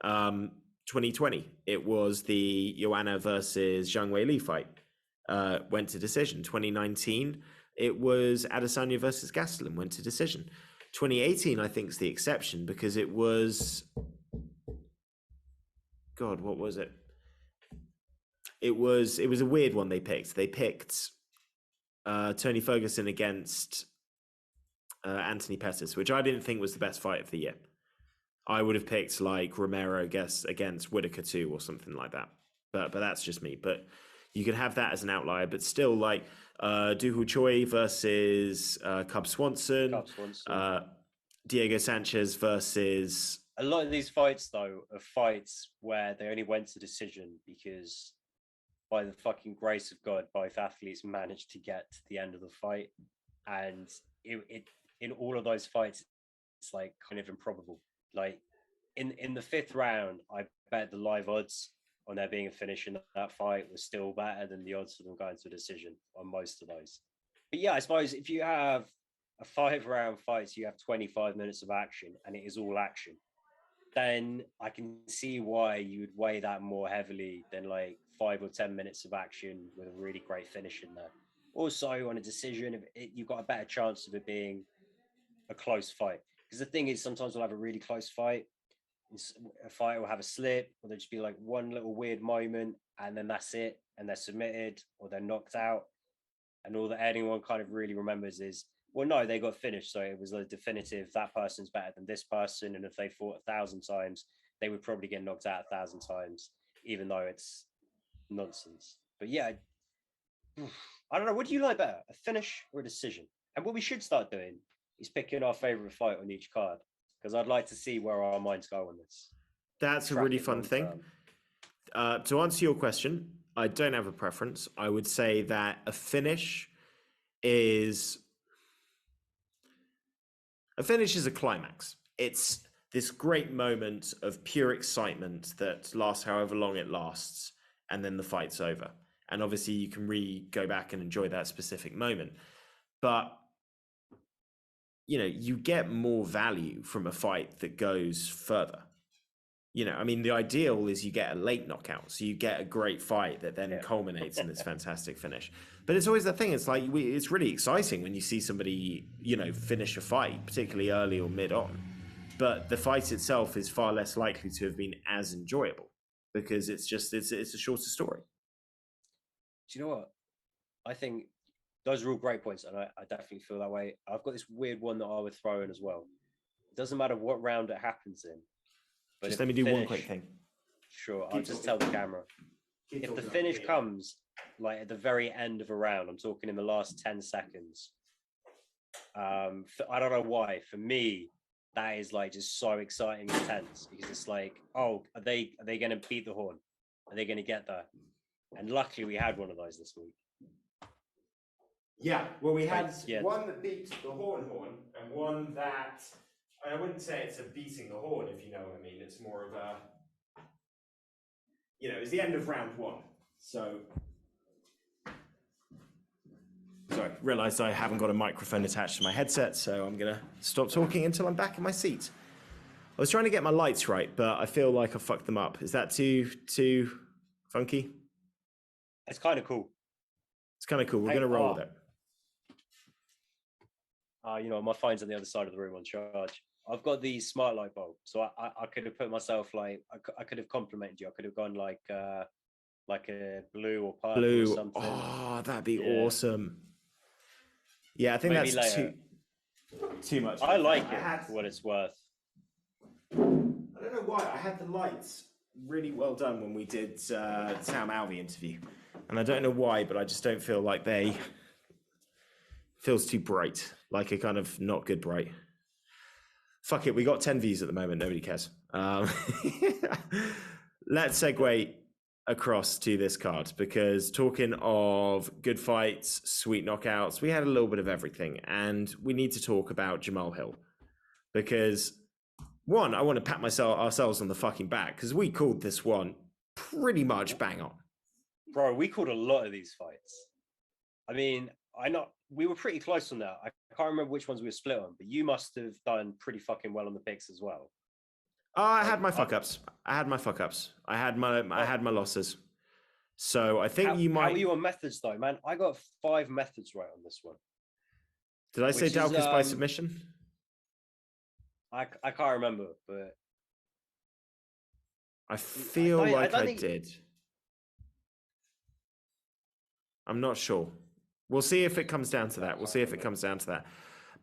2020, it was the Joanna versus Zhang Weili fight, went to decision. 2019, it was Adesanya versus Gastelum, went to decision. 2018, I think, is the exception, because it was, God, what was it? It was a weird one they picked. They picked Tony Ferguson against Anthony Pettis, which I didn't think was the best fight of the year. I would have picked like Romero against Whitaker 2 or something like that. But that's just me. But you could have that as an outlier, but still, like Dooho Choi versus Cub Swanson. Diego Sanchez versus... A lot of these fights, though, are fights where they only went to decision because, by the fucking grace of God, both athletes managed to get to the end of the fight. And it in all of those fights, it's like kind of improbable. Like in the fifth round, I bet the live odds on there being a finish in that fight was still better than the odds for them going to a decision on most of those. But yeah, I suppose if you have a 5-round fight, so you have 25 minutes of action and it is all action, then I can see why you would weigh that more heavily than like 5 or 10 minutes of action with a really great finish in there. Also, on a decision, you've got a better chance of it being a close fight. Because the thing is, sometimes we'll have a really close fight. A fight will have a slip, or there'll just be like one little weird moment, and then that's it, and they're submitted or they're knocked out. And all that anyone kind of really remembers is, well, no, they got finished, so it was a definitive, that person's better than this person, and if they fought 1,000 times, they would probably get knocked out 1,000 times, even though it's nonsense. But yeah, I don't know. What do you like better, a finish or a decision? And what we should start doing is picking our favorite fight on each card, because I'd like to see where our minds go on this. That's a really fun thing. To answer your question, I don't have a preference. I would say that a finish is a climax. It's this great moment of pure excitement that lasts however long it lasts, and then the fight's over. And obviously you can go back and enjoy that specific moment. But you get more value from a fight that goes further. The ideal is you get a late knockout, so you get a great fight that then culminates in this fantastic finish. But it's always that thing. It's like it's really exciting when you see somebody, finish a fight, particularly early or mid on. But the fight itself is far less likely to have been as enjoyable because it's a shorter story. Do you know what? I think those are all great points, and I definitely feel that way. I've got this weird one that I would throw in as well. It doesn't matter what round it happens in, but just let me do one quick thing. Sure, I'll just tell the camera. If the finish comes like at the very end of a round, I'm talking in the last 10 seconds. I don't know why. For me, that is like just so exciting and tense because it's like, oh, are they going to beat the horn? Are they going to get there? And luckily, we had one of those this week. Yeah, well, we had one that beat the horn, and one that I wouldn't say it's a beating the horn, if you know what I mean. It's more of a, it was the end of round one. So, sorry, realised I haven't got a microphone attached to my headset, so I'm going to stop talking until I'm back in my seat. I was trying to get my lights right, but I feel like I fucked them up. Is that too funky? It's kind of cool. It's kind of cool. We're going to roll with it. My phone's on the other side of the room on charge. I've got the smart light bulb, so I could have put myself like I could have complimented you. I could have gone like a blue or purple or something. Oh, that'd be awesome. Yeah, I think maybe that's too much. I like it for what it's worth. I don't know why. I had the lights really well done when we did Sam Alvey interview, and I don't know why, but I just don't feel like they feels too bright, like a kind of not good bright. Fuck it, we got 10 views at the moment. Nobody cares. Let's segue across to this card, because talking of good fights, sweet knockouts, we had a little bit of everything, and we need to talk about Jamal Hill, because one, I want to pat ourselves on the fucking back, because we called this one pretty much bang on. Bro, we called a lot of these fights. I mean, we were pretty close on that. I can't remember which ones we were split on, but you must have done pretty fucking well on the picks as well. I had my fuck ups. I had my losses. So I think you might. How are you on methods though, man? I got 5 methods right on this one. Did I say Daukaus by submission? I can't remember, but I feel I did. I'm not sure. We'll see if it comes down to that.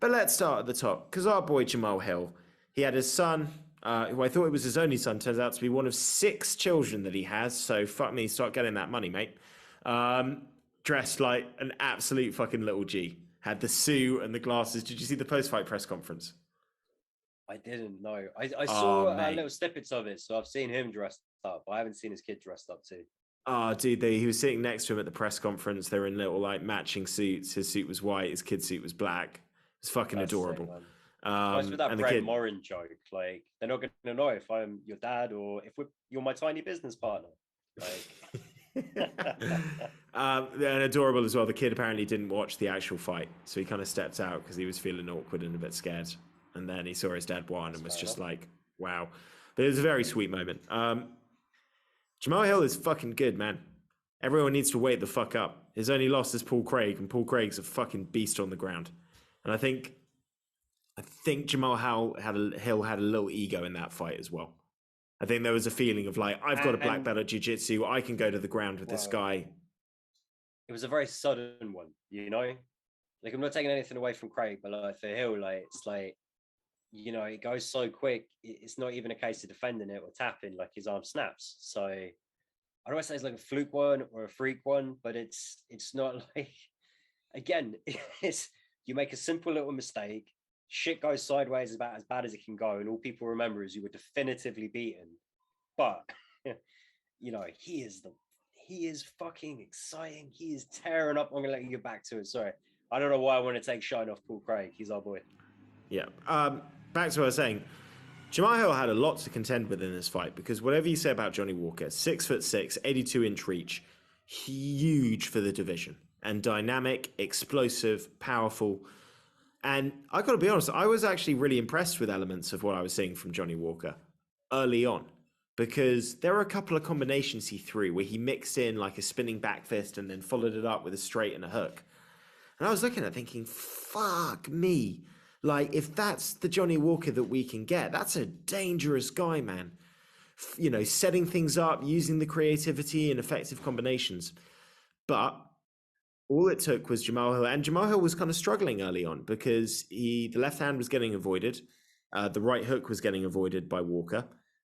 But let's start at the top, because our boy Jamal Hill, he had his son, who I thought it was his only son, turns out to be one of 6 children that he has. So fuck me, start getting that money, mate. Dressed like an absolute fucking little G. Had the suit and the glasses. Did you see the post-fight press conference? I didn't know. I saw little snippets of it, so I've seen him dressed up. I haven't seen his kid dressed up too. Oh, dude, he was sitting next to him at the press conference. They were in little like matching suits. His suit was white. His kid's suit was black. It's fucking adorable. Sick, nice with that Brett Morin joke. Like, they're not going to know if I'm your dad or if you're my tiny business partner. Like, and adorable as well. The kid apparently didn't watch the actual fight, so he kind of stepped out because he was feeling awkward and a bit scared. And then he saw his dad won and was just like, wow. But it was a very sweet moment. Jamal Hill is fucking good, man. Everyone needs to wake the fuck up. His only loss is Paul Craig, and Paul Craig's a fucking beast on the ground. And I think Jamal Hill had a little ego in that fight as well. I think there was a feeling of like, I've got a black belt of jiu-jitsu. I can go to the ground with this guy. It was a very sudden one, you know? Like, I'm not taking anything away from Craig, but like for Hill, like, it's like, you know, it goes so quick. It's not even a case of defending it or tapping, like his arm snaps. So I don't want to say it's like a fluke one or a freak one, but it's not like, again, it's you make a simple little mistake, shit goes sideways about as bad as it can go, and all people remember is you were definitively beaten. But you know, he is fucking exciting. He is tearing up. I'm gonna let you get back to it. Sorry, I don't know why I want to take shine off Paul Craig. He's our boy. Yeah. Back to what I was saying. Jamal Hill had a lot to contend with in this fight, because whatever you say about Johnny Walker, 6'6", 82-inch reach, huge for the division, and dynamic, explosive, powerful. And I got to be honest, I was actually really impressed with elements of what I was seeing from Johnny Walker early on, because there were a couple of combinations he threw where he mixed in like a spinning back fist and then followed it up with a straight and a hook. And I was looking at it thinking, fuck me. Like, if that's the Johnny Walker that we can get, that's a dangerous guy, man. You know, setting things up, using the creativity and effective combinations. But All it took was Jamal Hill, and Jamal Hill was kind of struggling early on because the left hand was getting avoided, the right hook was getting avoided by Walker,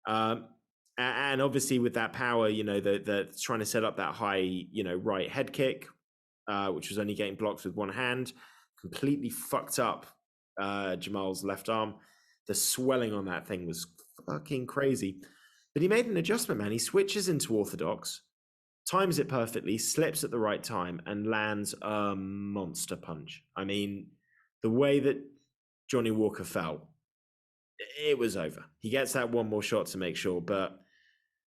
and obviously with that power, the trying to set up that high, right head kick, which was only getting blocked with one hand, completely fucked up Jamal's left arm. The swelling on that thing was fucking crazy, but he made an adjustment, man. He switches into orthodox, times it perfectly, slips at the right time, and lands a monster punch. I mean, the way that Johnny Walker fell, it was over. He gets that one more shot to make sure, but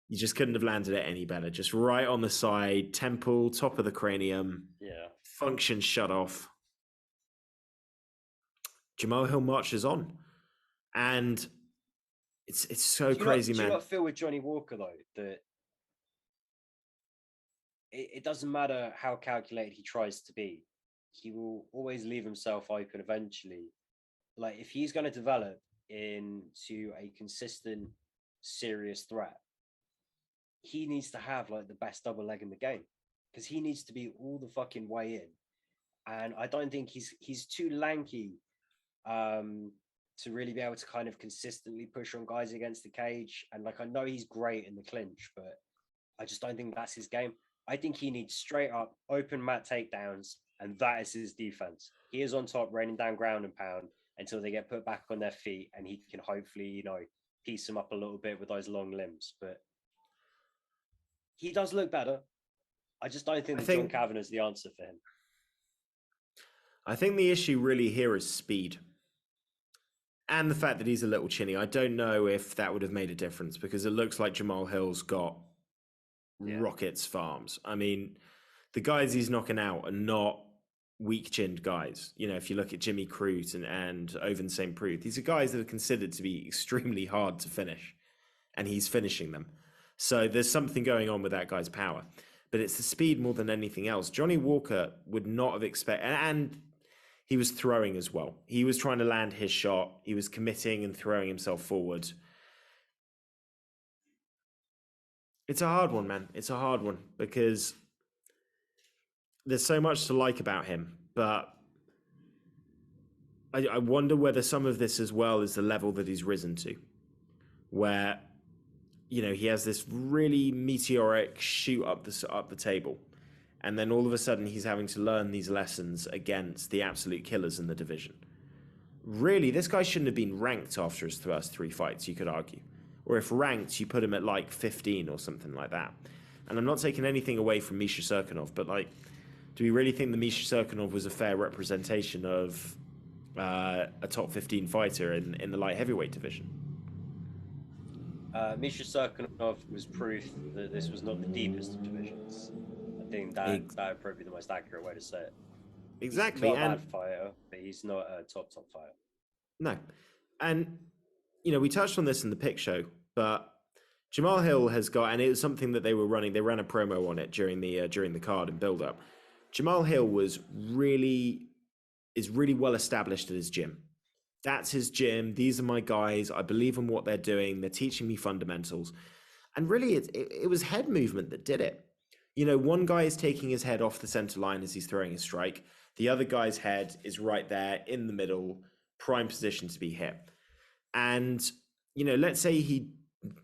you just couldn't have landed it any better. Just right on the side, temple, top of the cranium. Yeah. Function shut off. Jamal Hill marches on. And it's so crazy, man. Do you not feel with Johnny Walker, though, that it doesn't matter how calculated he tries to be, he will always leave himself open eventually. Like, if he's going to develop into a consistent, serious threat, he needs to have like the best double leg in the game, because he needs to be all the fucking way in. And I don't think he's too lanky to really be able to kind of consistently push on guys against the cage. And like, I know he's great in the clinch, but I just don't think that's his game. I think he needs straight up open mat takedowns, and that is his defense. He is on top, raining down ground and pound until they get put back on their feet, and he can hopefully, piece them up a little bit with those long limbs. But he does look better. I just don't think that John Kavanagh is the answer for him. I think the issue really here is speed. And the fact that he's a little chinny. I don't know if that would have made a difference, because it looks like Jamal Hill's got rockets for arms. I mean, the guys he's knocking out are not weak-chinned guys. If you look at Jimmy Crute and Oven St. Preux, these are guys that are considered to be extremely hard to finish, and he's finishing them. So there's something going on with that guy's power. But it's the speed more than anything else. Johnny Walker would not have expected, and he was throwing as well. He was trying to land his shot. He was committing and throwing himself forward. It's a hard one, man. It's a hard one, because there's so much to like about him. But I wonder whether some of this as well is the level that he's risen to, where, he has this really meteoric shoot up the table. And then all of a sudden he's having to learn these lessons against the absolute killers in the division. Really, this guy shouldn't have been ranked after his first 3 fights, you could argue. Or if ranked, you put him at like 15 or something like that. And I'm not taking anything away from Misha Serkinov, but like, do we really think that Misha Serkinov was a fair representation of a top 15 fighter in the light heavyweight division? Misha Serkinov was proof that this was not the deepest of divisions. I think that would probably be the most accurate way to say it. Exactly. He's not a bad fighter, but he's not a top fighter. No. And, we touched on this in the pick show, but Jamal Hill has got, and it was something that they were running, they ran a promo on it during the card and build up. Jamal Hill is really well established at his gym. That's his gym. These are my guys. I believe in what they're doing. They're teaching me fundamentals. And really, it was head movement that did it. One guy is taking his head off the center line as he's throwing his strike. The other guy's head is right there in the middle, prime position to be hit. And, let's say he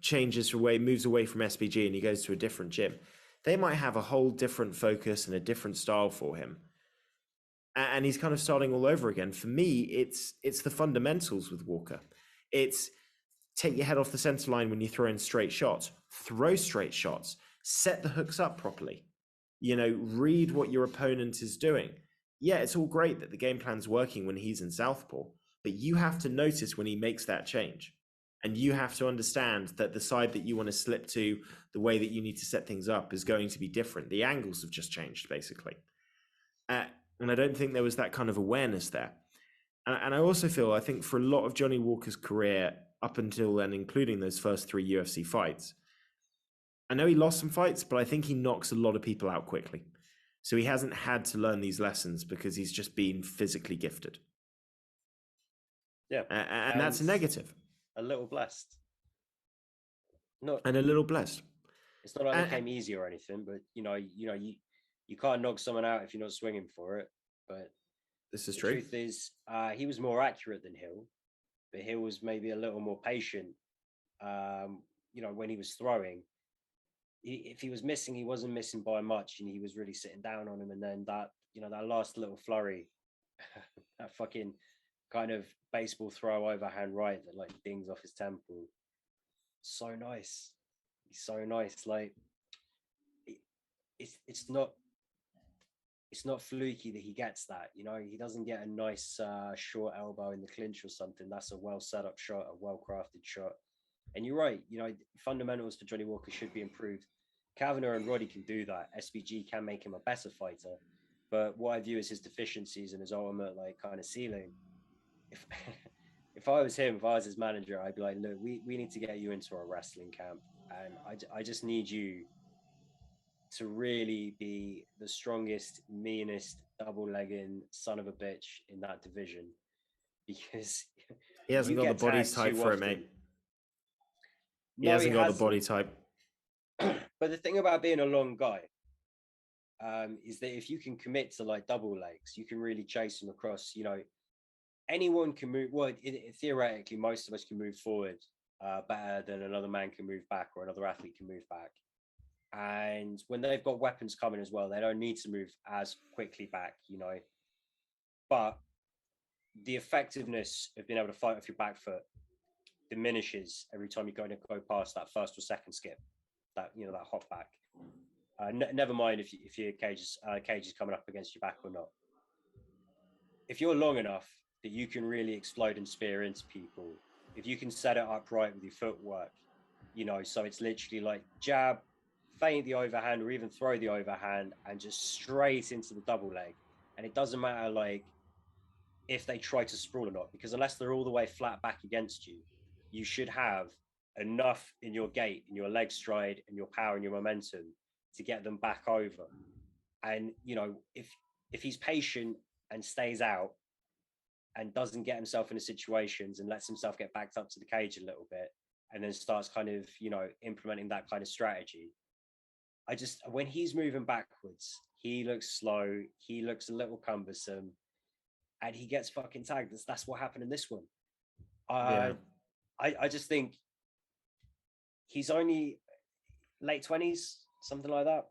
moves away from SBG and he goes to a different gym. They might have a whole different focus and a different style for him. And he's kind of starting all over again. For me, it's the fundamentals with Walker. It's take your head off the center line when you throw in straight shots. Throw straight shots. Set the hooks up properly. Read what your opponent is doing. Yeah, it's all great that the game plan's working when he's in southpaw, but you have to notice when he makes that change. And you have to understand that the side that you want to slip to, the way that you need to set things up is going to be different. The angles have just changed, basically. And I don't think there was that kind of awareness there. And I also feel, I think for a lot of Johnny Walker's career up until then, including those first 3 UFC fights, I know he lost some fights, but I think he knocks a lot of people out quickly. So he hasn't had to learn these lessons because he's just been physically gifted. Yeah. And that's a negative. A little blessed. And a little blessed. It's not like it came easy or anything, but You can't knock someone out if you're not swinging for it. But This is the true. truth is, he was more accurate than Hill, but Hill was maybe a little more patient. When he was throwing, if he was missing, he wasn't missing by much, and he was really sitting down on him. And then that last little flurry, that fucking kind of baseball throw overhand right that like dings off his temple. So nice. He's so nice. Like it's not fluky that he gets that. He doesn't get a nice short elbow in the clinch or something. That's a well set up shot, a well crafted shot. And you're right. Fundamentals for Johnny Walker should be improved. Kavanagh and Roddy can do that. SBG can make him a better fighter. But what I view as his deficiencies and his ultimate like kind of ceiling, if I was him, if I was his manager, I'd be like, look, we need to get you into a wrestling camp, and I just need you to really be the strongest, meanest, double-legging son of a bitch in that division, because he hasn't got the body type for it, mate. He hasn't got the body type. But the thing about being a long guy is that if you can commit to like double legs, you can really chase them across. Anyone can move. Well, theoretically, most of us can move forward better than another man can move back, or another athlete can move back. And when they've got weapons coming as well, they don't need to move as quickly back, But the effectiveness of being able to fight off your back foot diminishes every time you go past that first or second skip, that hop back. Never mind if your cage is coming up against your back or not. If you're long enough that you can really explode and spear into people, if you can set it up right with your footwork, so it's literally like jab, feint the overhand, or even throw the overhand and just straight into the double leg. And it doesn't matter like if they try to sprawl or not, because unless they're all the way flat back against you, you should have enough in your gait, in your leg stride, and your power and your momentum to get them back over. And if he's patient and stays out and doesn't get himself into situations and lets himself get backed up to the cage a little bit, and then starts kind of implementing that kind of strategy, when he's moving backwards, he looks slow, he looks a little cumbersome, and he gets fucking tagged. That's what happened in this one. I just think he's only late 20s, something like that.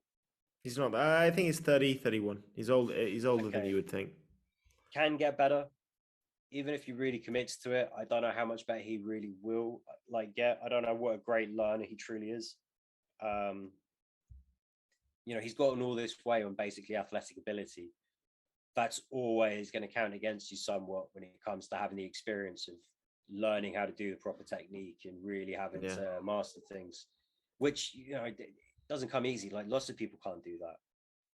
He's not. I think he's 30, 31. He's old. He's older than you would think. Can get better, even if he really commits to it. I don't know how much better he really will get. I don't know what a great learner he truly is. He's gotten all this way on basically athletic ability. That's always going to count against you somewhat when it comes to having the experience of learning how to do the proper technique and really having to master things, which it doesn't come easy. Like, lots of people can't do that.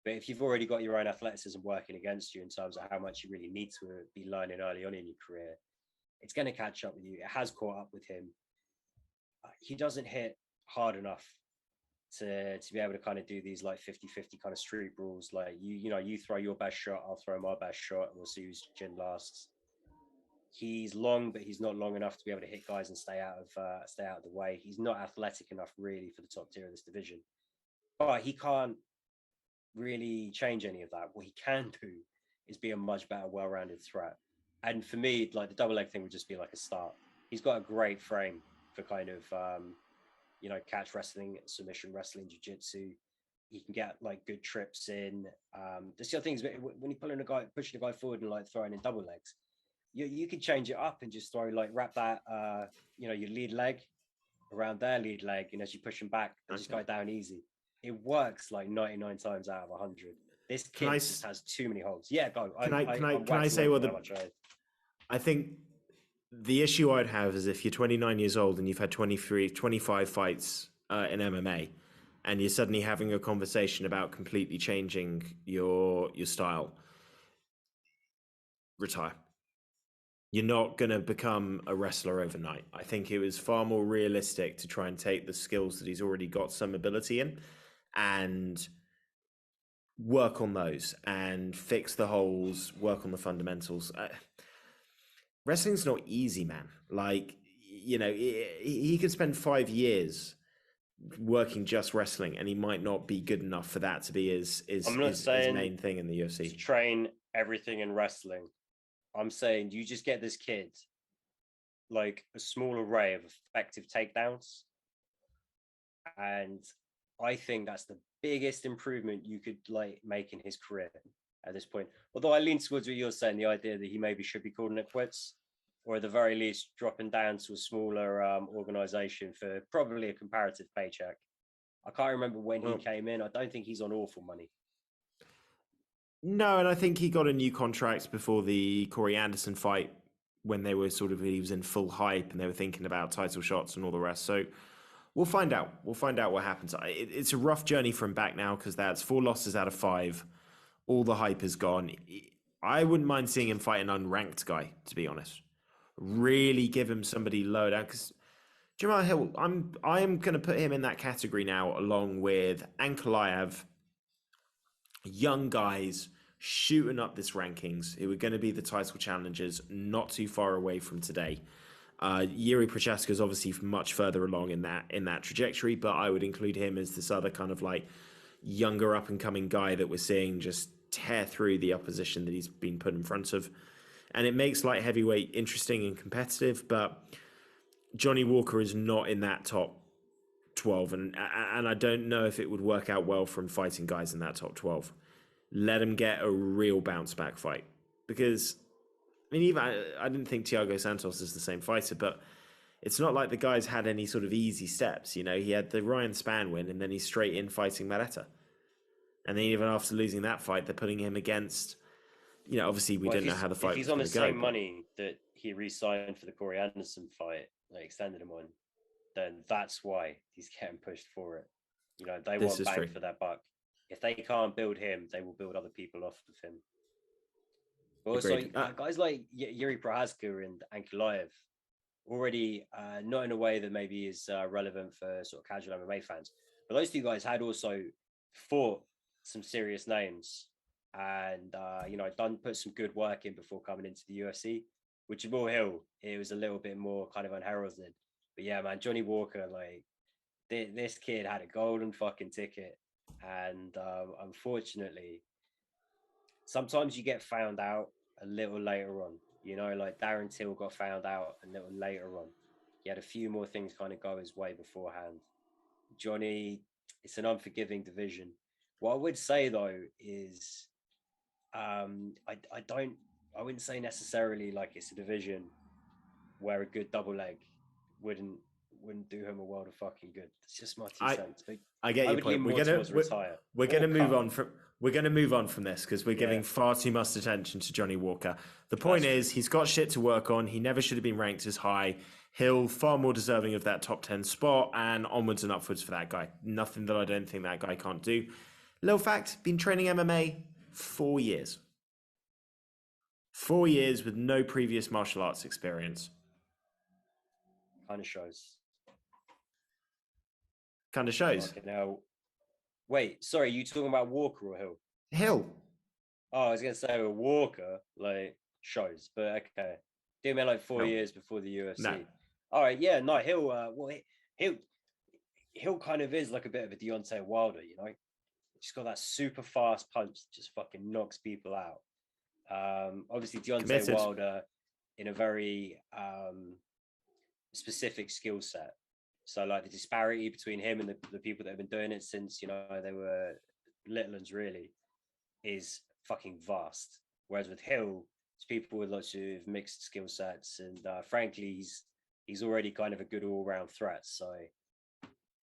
But if you've already got your own athleticism working against you in terms of how much you really need to be learning early on in your career, it's going to catch up with you. It has caught up with him. He doesn't hit hard enough to be able to kind of do these like 50-50 kind of street brawls. Like you throw your best shot, I'll throw my best shot, and we'll see whose chin lasts. He's long, but he's not long enough to be able to hit guys and stay out of the way. He's not athletic enough really for the top tier of this division. But he can't really change any of that. What he can do is be a much better, well-rounded threat. And for me, like, the double leg thing would just be like a start. He's got a great frame for kind of catch wrestling, submission wrestling, jiu-jitsu. He can get like good trips in. The other thing is when you're pushing a guy forward and like throwing in double legs, you can change it up and just throw wrap that your lead leg around their lead leg, and as you push him back, just go down easy. It works like 99 times out of 100. This kid just has too many holes. Yeah, go. Can I say what I think the issue I'd have is if you're 29 years old and you've had 25 fights in MMA, and you're suddenly having a conversation about completely changing your style, retire. You're not going to become a wrestler overnight. I think it was far more realistic to try and take the skills that he's already got some ability in and work on those and fix the holes, work on the fundamentals. Wrestling's not easy, man. Like, he could spend 5 years working just wrestling, and he might not be good enough for that to be his main thing in the UFC. To train everything in wrestling. I'm saying you just get this kid like a small array of effective takedowns, and I think that's the biggest improvement you could like make in his career at this point. Although I lean towards what you're saying, the idea that he maybe should be calling it quits, or at the very least dropping down to a smaller organization for probably a comparative paycheck. I can't remember when he came in. I don't think he's on awful money. No, and I think he got a new contract before the Corey Anderson fight when they were he was in full hype and they were thinking about title shots and all the rest. So we'll find out. We'll find out what happens. It's a rough journey from back now because that's 4 losses out of 5. All the hype is gone. I wouldn't mind seeing him fight an unranked guy, to be honest. Really give him somebody low down because Jamal Hill, I am going to put him in that category now along with Ankalaev, young guys shooting up this rankings who are going to be the title challengers not too far away from today. Yuri Prochaska is obviously much further along in that trajectory, but I would include him as this other kind of like younger up and coming guy that we're seeing just tear through the opposition that he's been put in front of. And it makes light heavyweight interesting and competitive, but Johnny Walker is not in that top 12, and I don't know if it would work out well for him fighting guys in that top 12. Let him get a real bounce back fight, because I mean, even I didn't think Thiago Santos is the same fighter, but it's not like the guy's had any sort of easy steps. You know, he had the Ryan Spann win, and then he's straight in fighting Maretta, and then even after losing that fight, they're putting him against. You know, obviously we don't know how the fight. If he's on the same money that he re-signed for the Corey Anderson fight, like extended him on, then that's why he's getting pushed for it. You know, they want bang for that buck. If they can't build him, they will build other people off of him. But also, guys like Yuri Prochaska and Ankalaev already, not in a way that maybe is relevant for sort of casual MMA fans, but those two guys had also fought some serious names and, you know, put some good work in before coming into the UFC. With Jamal Hill, it was a little bit more kind of unheralded. But yeah, man, Johnny Walker, like, this kid had a golden fucking ticket. And unfortunately, sometimes you get found out a little later on. You know, like Darren Till got found out a little later on. He had a few more things kind of go his way beforehand. Johnny, it's an unforgiving division. What I would say though is, I wouldn't say necessarily like it's a division where a good double leg wouldn't do him a world of fucking good. It's just my 2 cents. I get your point. We're gonna move on from this because we're giving far too much attention to Johnny Walker. The point is he's got shit to work on. He never should have been ranked as high. Hill far more deserving of that top 10 spot, and onwards and upwards for that guy. Nothing that I don't think that guy can't do. Little fact, been training MMA 4 years. 4 years with no previous martial arts experience. Kind of shows. Kind of shows. Now, wait, sorry, you talking about Walker or Hill? Hill. Oh, I was gonna say Walker, like shows, but okay. Did mean like 4 years before the UFC. No. All right, yeah, no, Hill. Well, Hill kind of is like a bit of a Deontay Wilder, you know. Just got that super fast punch that just fucking knocks people out. Obviously Deontay Wilder in a very specific skill set. So like the disparity between him and the people that have been doing it since, you know, they were little ones really is fucking vast. Whereas with Hill, it's people with lots of mixed skill sets, and frankly, he's already kind of a good all-round threat. So,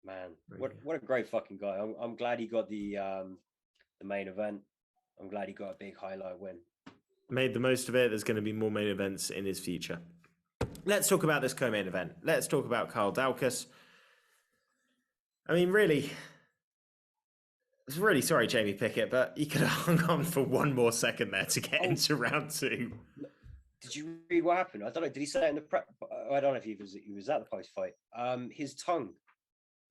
man, what a great fucking guy. I'm glad he got the main event. I'm glad he got a big highlight win. Made the most of it. There's going to be more main events in his future. Let's talk about this co-main event. Let's talk about Carl Daukaus. I mean, really, sorry, Jamie Pickett, but you could have hung on for one more second there to get into round 2. Did you read what happened? I don't know. Did he say it in the prep? I don't know if he was at the post-fight. His tongue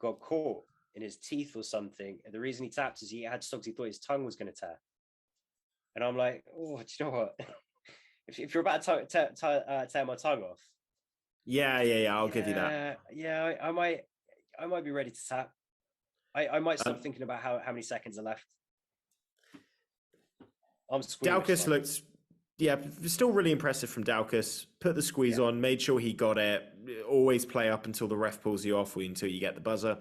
got caught in his teeth or something. And the reason he tapped is he had stocks. He thought his tongue was going to tear. And I'm like, oh, do you know what? if you're about to tear my tongue off. Yeah, I'll give you that. Yeah, I might be ready to tap. I might stop Um, thinking about how many seconds are left. I'm squeamish. Daukaus looked, yeah, still really impressive from Daukaus. Put the squeeze on, made sure he got it. Always play up until the ref pulls you off, until you get the buzzer.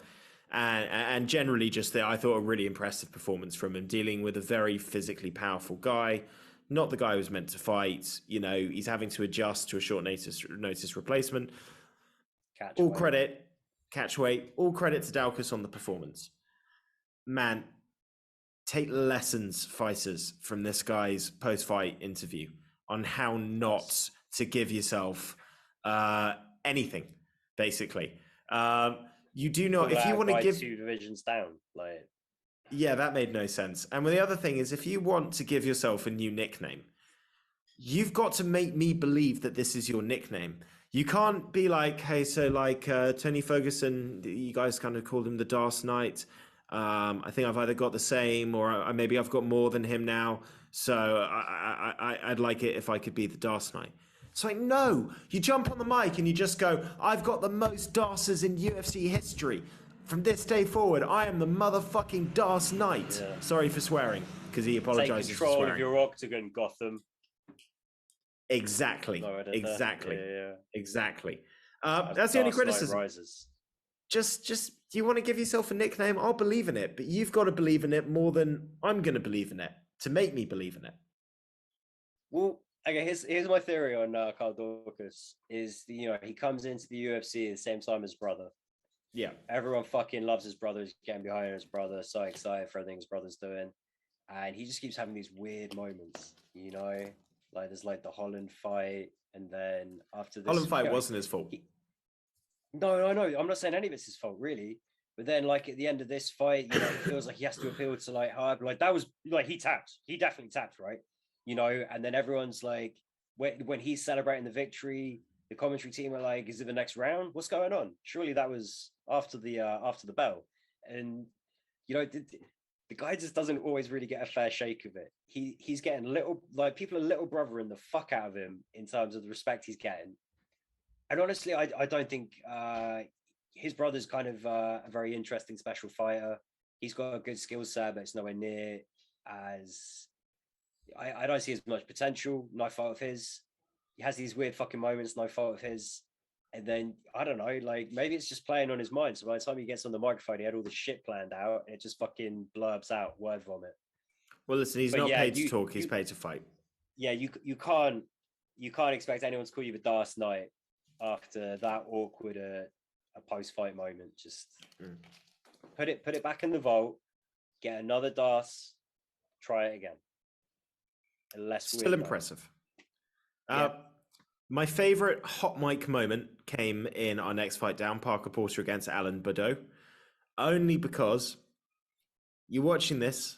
And generally, I thought a really impressive performance from him, dealing with a very physically powerful guy, not the guy who was meant to fight. You know, he's having to adjust to a short notice replacement. Catch All weight. credit, catch weight. All credit to Daukaus on the performance. Man, take lessons, fighters, from this guy's post-fight interview on how not to give yourself anything, basically. You do not, if you want to give 2 divisions down, like, yeah, that made no sense. And the other thing is, if you want to give yourself a new nickname, you've got to make me believe that this is your nickname. You can't be like, hey, so like Tony Ferguson, you guys kind of called him the Dark Knight. I think I've either got the same or maybe I've got more than him now. So I'd like it if I could be the Dark Knight. It's like, no, you jump on the mic and you just go, I've got the most Darces in UFC history. From this day forward, I am the motherfucking Dark Knight. Yeah. Sorry for swearing, because he apologizes for swearing. Take control of your octagon, Gotham. Exactly. Exactly. Yeah. Exactly. That's the only criticism. Just, you want to give yourself a nickname? I'll believe in it, but you've got to believe in it more than I'm going to believe in it to make me believe in it. Well, okay, here's my theory on Carl Daukaus is, he comes into the UFC at the same time as brother. Yeah. Everyone fucking loves his brother. He's getting behind his brother. So excited for everything his brother's doing. And he just keeps having these weird moments, like there's like the Holland fight. And then after this Holland fight wasn't his fault. No. I'm not saying any of it's his fault, really. But then, like, at the end of this fight, it feels like he has to appeal to, like, Harb. Like, that was, like, he tapped. He definitely tapped, right? And then everyone's like, when he's celebrating the victory, the commentary team are like, is it the next round? What's going on? Surely that was after the bell. And, the guy just doesn't always really get a fair shake of it. He's getting people are little brothering the fuck out of him in terms of the respect he's getting. And honestly, I don't think his brother's kind of a very interesting special fighter. He's got a good skill set, but it's nowhere near as... I don't see as much potential, no fault of his. He has these weird fucking moments, no fault of his. And then, I don't know, like, maybe it's just playing on his mind. So by the time he gets on the microphone, he had all this shit planned out, and it just fucking blurbs out, word vomit. Well, listen, he's not paid to talk, he's paid to fight. Yeah, you can't expect anyone to call you the Dark Knight after that awkward a post-fight moment. Just put it back in the vault, get another DAS, try it again. Still impressive. My favorite hot mic moment came in our next fight down, Parker Porter against Alan Baudot, only because you're watching this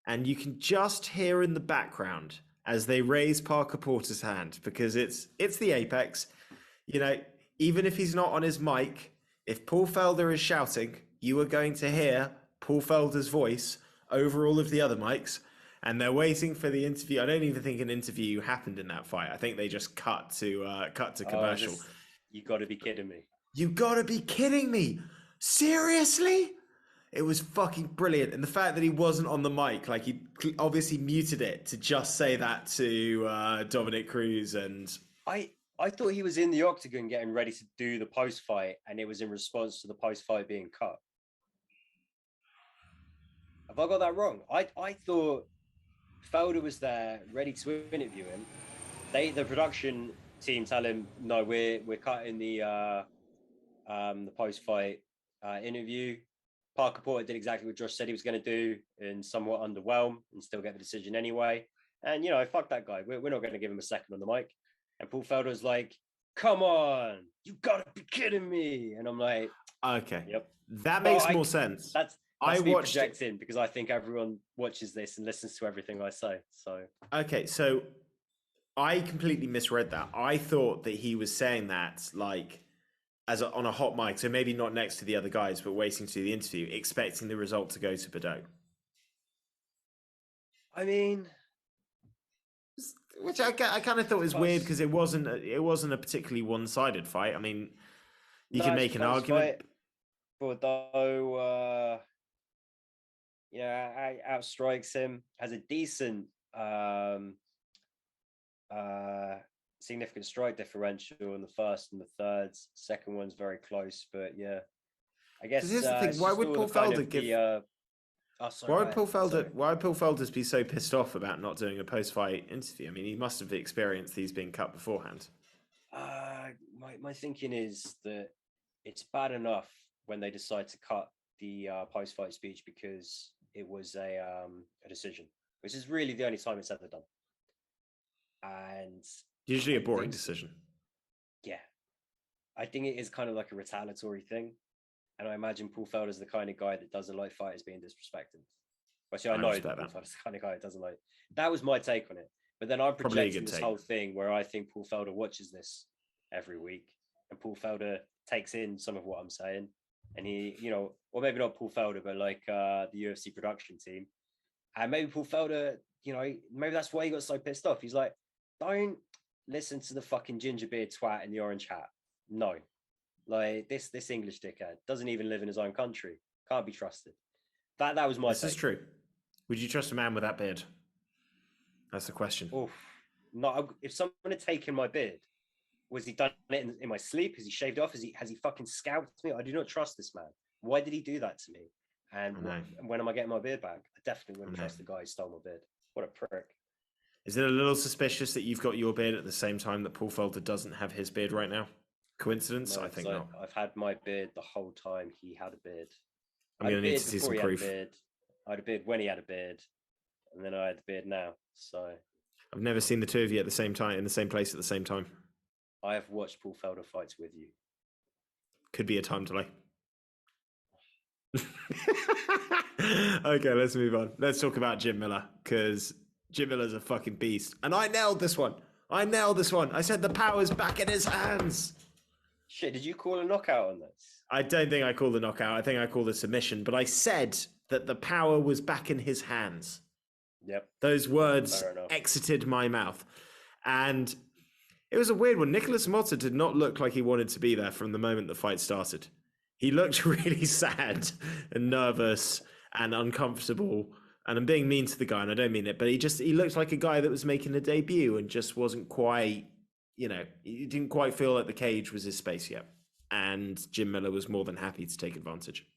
and you can just hear in the background as they raise Parker Porter's hand, because it's the Apex. Even if he's not on his mic, if Paul Felder is shouting, you are going to hear Paul Felder's voice over all of the other mics. And they're waiting for the interview. I don't even think an interview happened in that fight. I think they just cut to commercial. You got to be kidding me. You got to be kidding me. Seriously? It was fucking brilliant. And the fact that he wasn't on the mic, like he obviously muted it to just say that to Dominic Cruz. And I thought he was in the octagon getting ready to do the post-fight, and it was in response to the post-fight being cut. Have I got that wrong? I thought Felder was there ready to interview him. The production team tell him, no, we're cutting the post-fight interview. Parker Porter did exactly what Josh said he was going to do and somewhat underwhelm and still get the decision anyway. And, fuck that guy. We're not going to give him a second on the mic. And Paul Felder was like, come on, you got to be kidding me. And I'm like, okay, yep. That makes more sense. That's me projecting because I think everyone watches this and listens to everything I say. So okay, so I completely misread that. I thought that he was saying that like on a hot mic, so maybe not next to the other guys, but waiting to do the interview, expecting the result to go to Baudot. I mean, which I kind of thought was weird because it wasn't a particularly one-sided fight. I mean, you can make an argument. Bordeaux, outstrikes him, has a decent significant strike differential in the first and the thirds. Second one's very close, but yeah, I guess here's the thing: it's why just would all Paul the kind Felder of give? the. Why would Paul Felder's be so pissed off about not doing a post-fight interview? I mean, he must have experienced these being cut beforehand. My thinking is that it's bad enough when they decide to cut the post-fight speech because it was a decision, which is really the only time it's ever done. And usually a boring decision. Yeah, I think it is kind of like a retaliatory thing. And I imagine Paul Felder's the kind of guy that doesn't like fighters being disrespected. Actually, I know that Paul Felder's the kind of guy that doesn't like. That was my take on it. But then I'm projecting this whole thing where I think Paul Felder watches this every week, and Paul Felder takes in some of what I'm saying, and he, or maybe not Paul Felder, but like the UFC production team, and maybe Paul Felder, maybe that's why he got so pissed off. He's like, don't listen to the fucking ginger beard twat in the orange hat. No. Like this English dickhead doesn't even live in his own country. Can't be trusted. That was my take. This is true. Would you trust a man with that beard? That's the question. Oh, no. If someone had taken my beard, was he done it in my sleep? Has he shaved off? Has he fucking scalped me? I do not trust this man. Why did he do that to me? And when am I getting my beard back? I definitely wouldn't trust the guy who stole my beard. What a prick. Is it a little suspicious that you've got your beard at the same time that Paul Felder doesn't have his beard right now? Coincidence? No, I think not. I've had my beard the whole time he had a beard. I'm going to need to see some proof. I had a beard when he had a beard, and then I had the beard now. So I've never seen the two of you at the same time in the same place at the same time. I have watched Paul Felder fights with you. Could be a time delay. Okay, let's move on. Let's talk about Jim Miller, because Jim Miller's a fucking beast. And I nailed this one. I said the power's back in his hands. Shit, did you call a knockout on this? I don't think I called a knockout. I think I called a submission. But I said that the power was back in his hands. Yep. Those words exited my mouth. And it was a weird one. Nicholas Motta did not look like he wanted to be there from the moment the fight started. He looked really sad and nervous and uncomfortable. And I'm being mean to the guy, and I don't mean it, but he looked like a guy that was making a debut and just wasn't quite, he didn't quite feel like the cage was his space yet. And Jim Miller was more than happy to take advantage.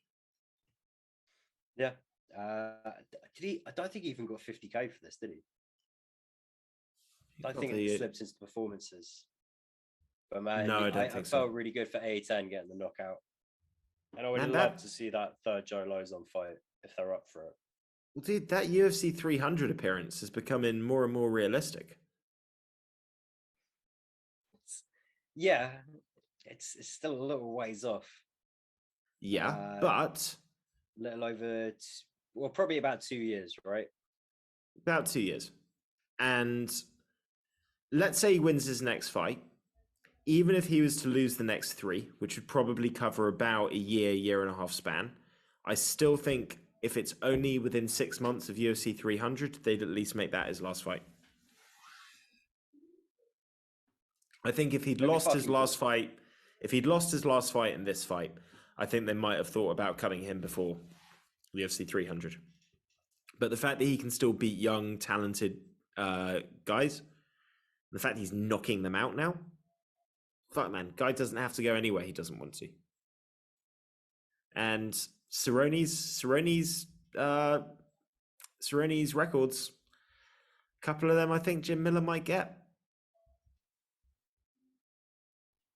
Yeah. Did he? I don't think he even got 50K for this, did he? I don't think it slipped into performances. But man, no, I felt really good for A10 getting the knockout. And I would love to see that third Joe Lozon fight if they're up for it. Well, dude, that UFC 300 appearance is becoming more and more realistic. It's still a little ways off. Yeah, but little over, probably about 2 years, right? About 2 years. And let's say he wins his next fight. Even if he was to lose the next 3, which would probably cover about a year and a half span, I still think if it's only within 6 months of UFC 300, they'd at least make that his last fight. I think if he'd lost his last fight in this fight, I think they might have thought about cutting him before UFC 300. But the fact that he can still beat young, talented guys, the fact he's knocking them out now, fuck man, guy doesn't have to go anywhere he doesn't want to. And Cerrone's records, a couple of them I think Jim Miller might get.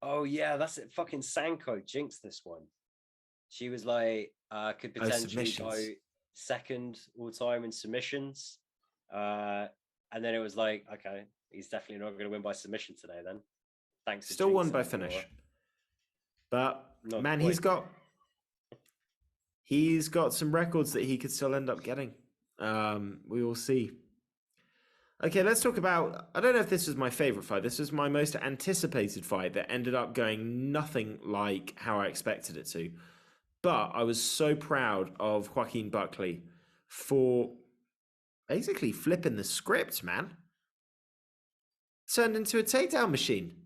Oh yeah, that's it. Fucking Sanko jinxed this one. She was like, could potentially go second all time in submissions. And then it was like, okay, he's definitely not going to win by submission today then. Thanks. Still won by finish. But man, he's got some records that he could still end up getting. We will see. Okay, let's talk about, I don't know if this was my favorite fight. This was my most anticipated fight that ended up going nothing like how I expected it to. But I was so proud of Joaquin Buckley for basically flipping the script, man. Turned into a takedown machine.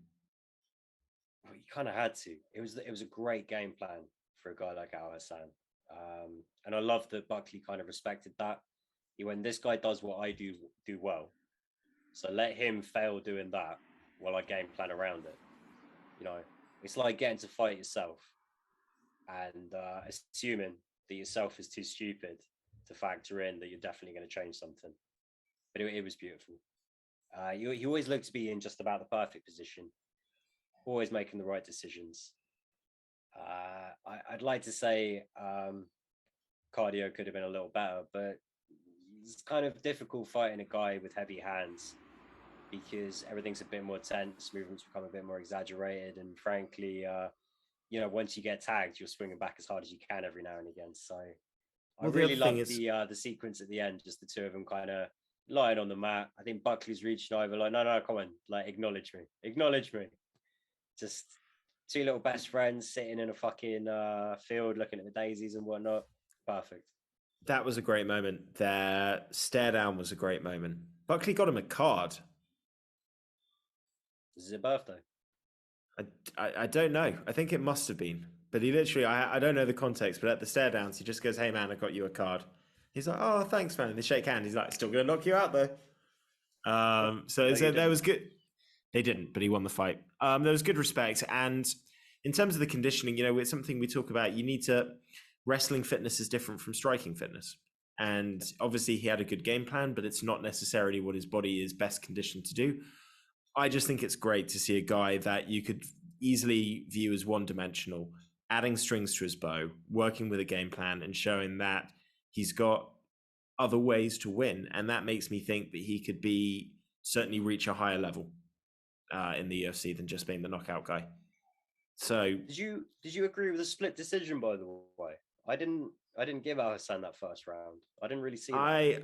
Well, you kind of had to. It was a great game plan for a guy like Al Hassan. And I love that Buckley kind of respected that. He went, this guy does what I do well. So let him fail doing that while I game plan around it. You know, it's like getting to fight yourself and assuming that yourself is too stupid to factor in that you're definitely going to change something. But it was beautiful. He always looked to be in just about the perfect position, always making the right decisions. I'd like to say cardio could have been a little better, but it's kind of difficult fighting a guy with heavy hands because everything's a bit more tense, movements become a bit more exaggerated, and frankly, once you get tagged, you're swinging back as hard as you can every now and again. So I really love the sequence at the end, just the two of them kind of lying on the mat. I think Buckley's reaching over like, no, come on, like acknowledge me. Just two little best friends sitting in a fucking field looking at the daisies and whatnot. Perfect. That was a great moment. Their stare down was a great moment. Buckley got him a card. This is his birthday. I don't know. I think it must have been. But he literally, I don't know the context, but at the stare downs, he just goes, hey man, I got you a card. He's like, oh, thanks, man. And they shake hands. He's like, still going to knock you out though. So there was good. They didn't, but he won the fight. There was good respect. And in terms of the conditioning, it's something we talk about. Wrestling fitness is different from striking fitness. And obviously he had a good game plan, but it's not necessarily what his body is best conditioned to do. I just think it's great to see a guy that you could easily view as one-dimensional, adding strings to his bow, working with a game plan, and showing that he's got other ways to win. And that makes me think that he could certainly reach a higher level in the UFC than just being the knockout guy. So did you agree with the split decision, by the way? I didn't give Al Hassan that first round. I didn't really see that.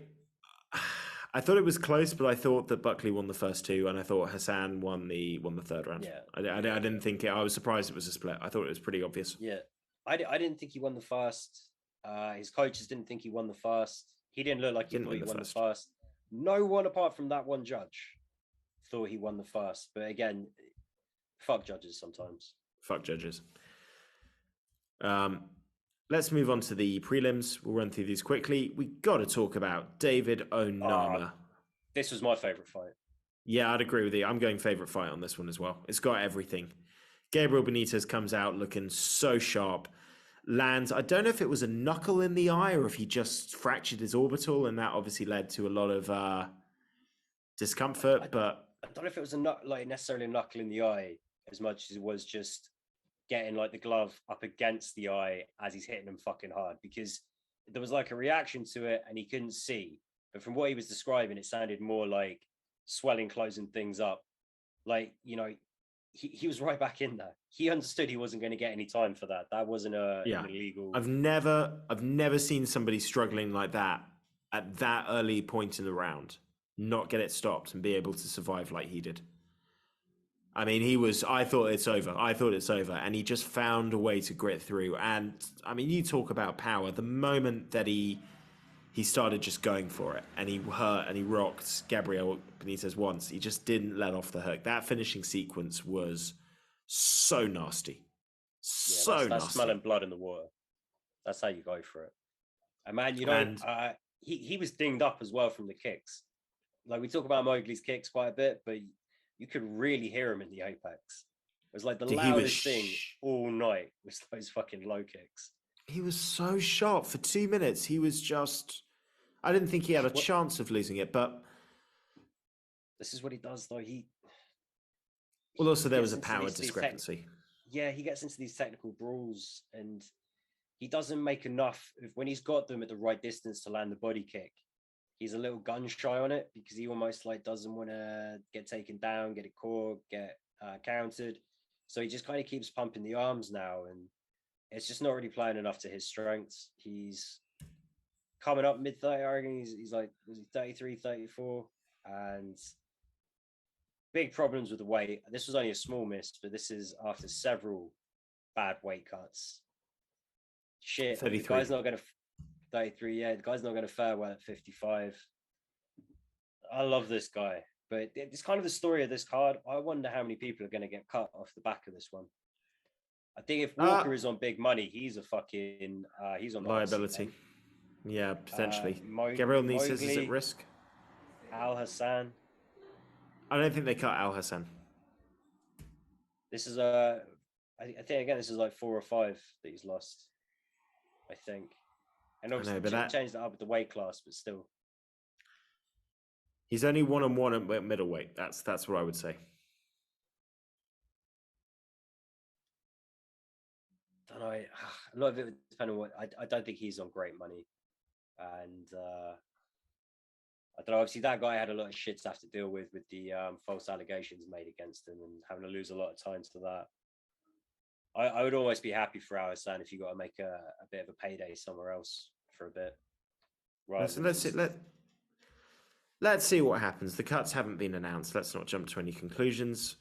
I thought it was close, but I thought that Buckley won the first two, and I thought Hassan won the third round. Yeah, I didn't think it. I was surprised it was a split. I thought it was pretty obvious. Yeah, I didn't think he won the first. His coaches didn't think he won the first. He didn't look like he thought he won the first. No one apart from that one judge thought he won the first. But again, fuck judges sometimes. Fuck judges. Let's move on to the prelims. We'll run through these quickly. We got to talk about David Onama. This was my favorite fight. Yeah, I'd agree with you. I'm going favorite fight on this one as well. It's got everything. Gabriel Benitez comes out looking so sharp. Lands, I don't know if it was a knuckle in the eye or if he just fractured his orbital, and that obviously led to a lot of discomfort. But I don't know if it was necessarily a knuckle in the eye as much as it was just getting like the glove up against the eye as he's hitting him fucking hard, because there was like a reaction to it and he couldn't see. But from what he was describing, it sounded more like swelling, closing things up. Like, he was right back in there. He understood he wasn't going to get any time for that. That wasn't an illegal. I've never seen somebody struggling like that at that early point in the round, not get it stopped and be able to survive like he did. I mean, I thought it's over. And he just found a way to grit through. And I mean, you talk about power. The moment that he started just going for it and he hurt and he rocked Gabriel Benitez once, he just didn't let off the hook. That finishing sequence was so nasty. That's smelling blood in the water. That's how you go for it. And man, he was dinged up as well from the kicks. Like, we talk about Mowgli's kicks quite a bit, but you could really hear him in the apex. It was like the loudest thing all night was those fucking low kicks. He was so sharp for 2 minutes. He was just... I didn't think he had a chance of losing it, but... This is what he does, though. Well, also there was a power discrepancy. He gets into these technical brawls and he doesn't make enough when he's got them at the right distance to land the body kick. He's a little gun shy on it because he almost doesn't want to get taken down, get it caught, get countered. So he just kind of keeps pumping the arms now, and it's just not really playing enough to his strengths. He's coming up mid-30, I reckon. He's like, was he 33, 34? And big problems with the weight. This was only a small miss, but this is after several bad weight cuts. Shit, 33. The guy's not going to... 33, yeah, the guy's not going to fare well at 55. I love this guy, but it's kind of the story of this card. I wonder how many people are going to get cut off the back of this one. I think if Walker is on big money, he's a fucking he's on the liability. Yeah, potentially. Gabriel Nices is at risk. Al Hassan. I don't think they cut Al Hassan. This is I think again this is like 4 or 5 that he's lost. I think, and obviously changed it up with the weight class, but still, he's only 1-1 at middleweight. That's what I would say. I don't know. A lot of it depends on what. I don't think he's on great money, and I don't know. Obviously, that guy had a lot of shit to have to deal with the false allegations made against him and having to lose a lot of time to that. I would always be happy for Al Hassan if you got to make a bit of a payday somewhere else for a bit. Let's see what happens. The cuts haven't been announced. Let's not jump to any conclusions.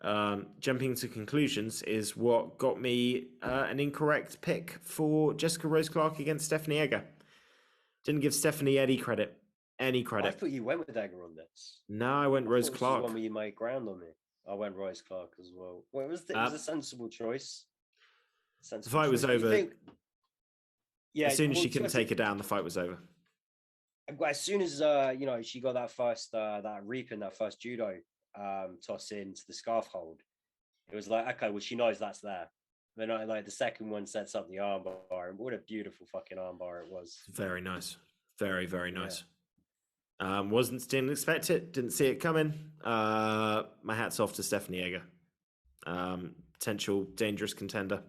Jumping to conclusions is what got me an incorrect pick for Jessica Rose Clark against Stephanie Egger. Didn't give Stephanie any credit. I thought you went with Egger on this. No, I went Rose Clark. This is one where you made ground on me. I went Rose Clark as well. Well, it was a sensible choice. The fight was over. As soon as she couldn't take her down, the fight was over. As soon as she got that first that reaping, that first judo toss into the scarf hold, it was like, okay, well, she knows that's there. Then like the second one sets up the armbar, and what a beautiful fucking armbar it was. Very nice, very, very nice. Yeah. Didn't expect it, didn't see it coming. My hat's off to Stephanie Egger. Potential dangerous contender.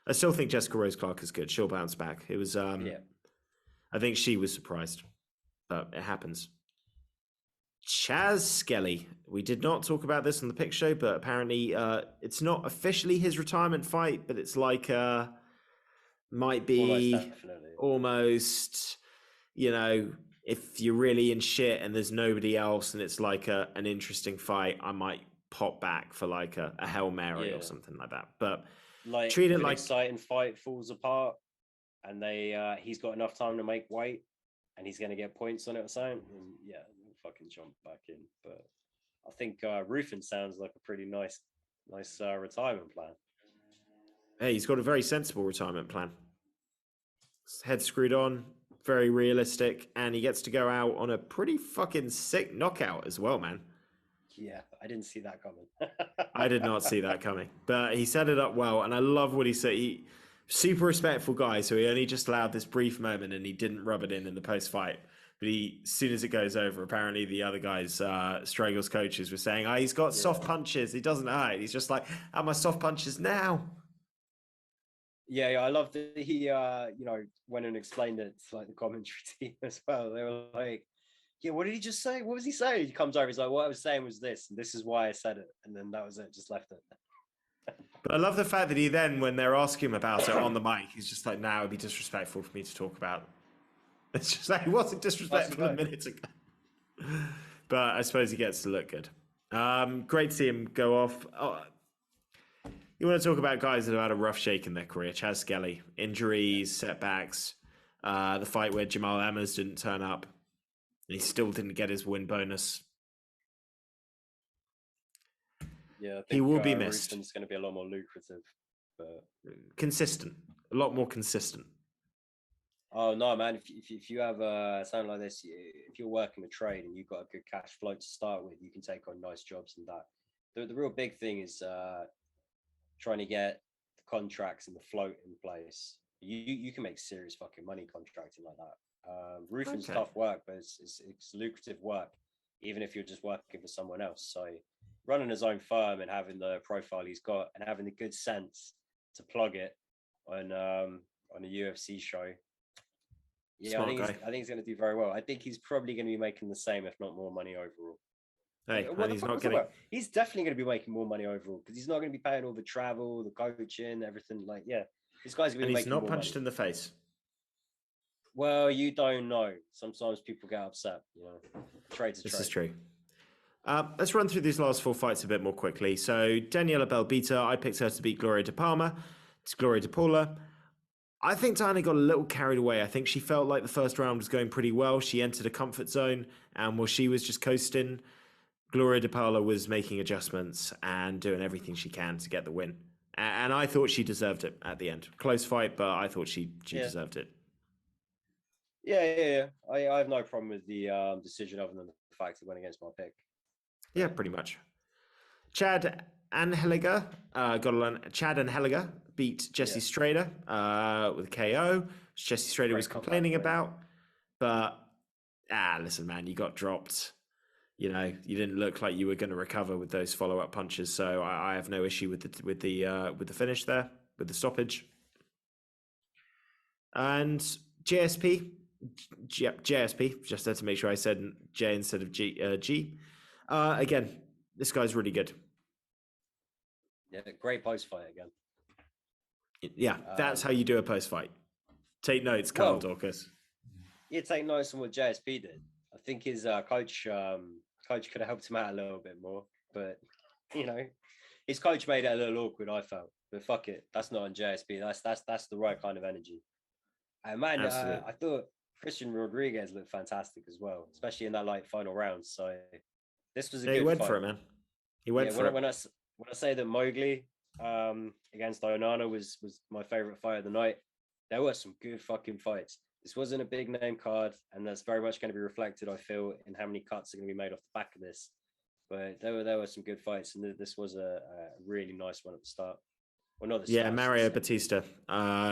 I still think Jessica Rose Clark is good. She'll bounce back. It was I think she was surprised, but it happens. Chaz Skelly. We did not talk about this on the pick show, but apparently it's not officially his retirement fight, but it's like might be almost, if you're really in shit and there's nobody else and it's like an interesting fight, I might pop back for like a Hail Mary or something like that. But like treat it like exciting fight falls apart and he's got enough time to make weight and he's going to get points on it or something. And we'll fucking jump back in. But I think Rufin sounds like a pretty nice retirement plan. Hey, he's got a very sensible retirement plan. His head screwed on, very realistic, and he gets to go out on a pretty fucking sick knockout as well, man. Yeah, I didn't see that coming. I did not see that coming, but he set it up well, and I love what he said. He super respectful guy, so he only just allowed this brief moment, and he didn't rub it in the post-fight. But as soon as it goes over, apparently the other guys, Stragel's coaches, were saying, he's got soft punches. He doesn't hide. He's just like, how my soft punches now? Yeah, I love that he, went and explained it to like the commentary team as well. They were like, yeah, what did he just say? What was he saying? He comes over, he's like, what I was saying was this, and this is why I said it. And then that was it, just left it. But I love the fact that he then, when they're asking him about it on the mic, he's just like, now it'd be disrespectful for me to talk about. It's just like, it wasn't disrespectful a minute ago. But I suppose he gets to look good. Great to see him go off. You want to talk about guys that have had a rough shake in their career. Chaz Skelly, injuries, setbacks, the fight where Jamal Emmers didn't turn up. And he still didn't get his win bonus. Yeah, I think he will be missed. It's going to be a lot more lucrative. But consistent. A lot more consistent. Oh, no, man. If you have something like this, if you're working a trade and you've got a good cash flow to start with, you can take on nice jobs and that. The real big thing is trying to get the contracts and the float in place. You can make serious fucking money contracting like that. Roofing's tough work, but it's lucrative work, even if you're just working for someone else. So running his own firm and having the profile he's got and having the good sense to plug it on a UFC show. Yeah, I think he's going to do very well. I think he's probably going to be making the same, if not more money overall. Hey, and he's not getting. He's definitely going to be making more money overall because he's not going to be paying all the travel, the coaching, everything. Like, this guy's going to be making more money. He's not punched in the face. Well, you don't know. Sometimes people get upset. Trade to trade. This is true. Let's run through these last 4 fights a bit more quickly. So Daniela Belbita, I picked her to beat Gloria De Palma. It's Gloria De Paula. I think Diana got a little carried away. I think she felt like the first round was going pretty well. She entered a comfort zone, and while she was just coasting, Gloria De Paula was making adjustments and doing everything she can to get the win. And I thought she deserved it at the end. Close fight, but I thought she deserved it. Yeah. I have no problem with the decision other than the fact it went against my pick. Yeah, pretty much. Chad Anheliger Chad Anheliger beat Jesse Strader with a KO. Jesse Strader was complaining about, but listen, man, you got dropped. You know, you didn't look like you were going to recover with those follow-up punches. So I have no issue with the finish there, with the stoppage. And JSP, just had to make sure I said J instead of G. Again, this guy's really good. Yeah, great post fight again. Yeah, that's how you do a post fight. Take notes, Carl Daukaus. Yeah, take notes on what JSP did. I think his coach could have helped him out a little bit more, but you know, his coach made it a little awkward. I felt, but fuck it, that's not on JSP. That's the right kind of energy. And man, I thought Christian Rodriguez looked fantastic as well, especially in that final round. So this was a good fight. He went for it, man. He went for it. When I say that Mowgli against Onana was my favorite fight of the night, there were some good fucking fights. This wasn't a big name card, and that's very much going to be reflected, I feel, in how many cuts are going to be made off the back of this. But there were some good fights, and this was a really nice one at the start. Well, not the start. Mario Batista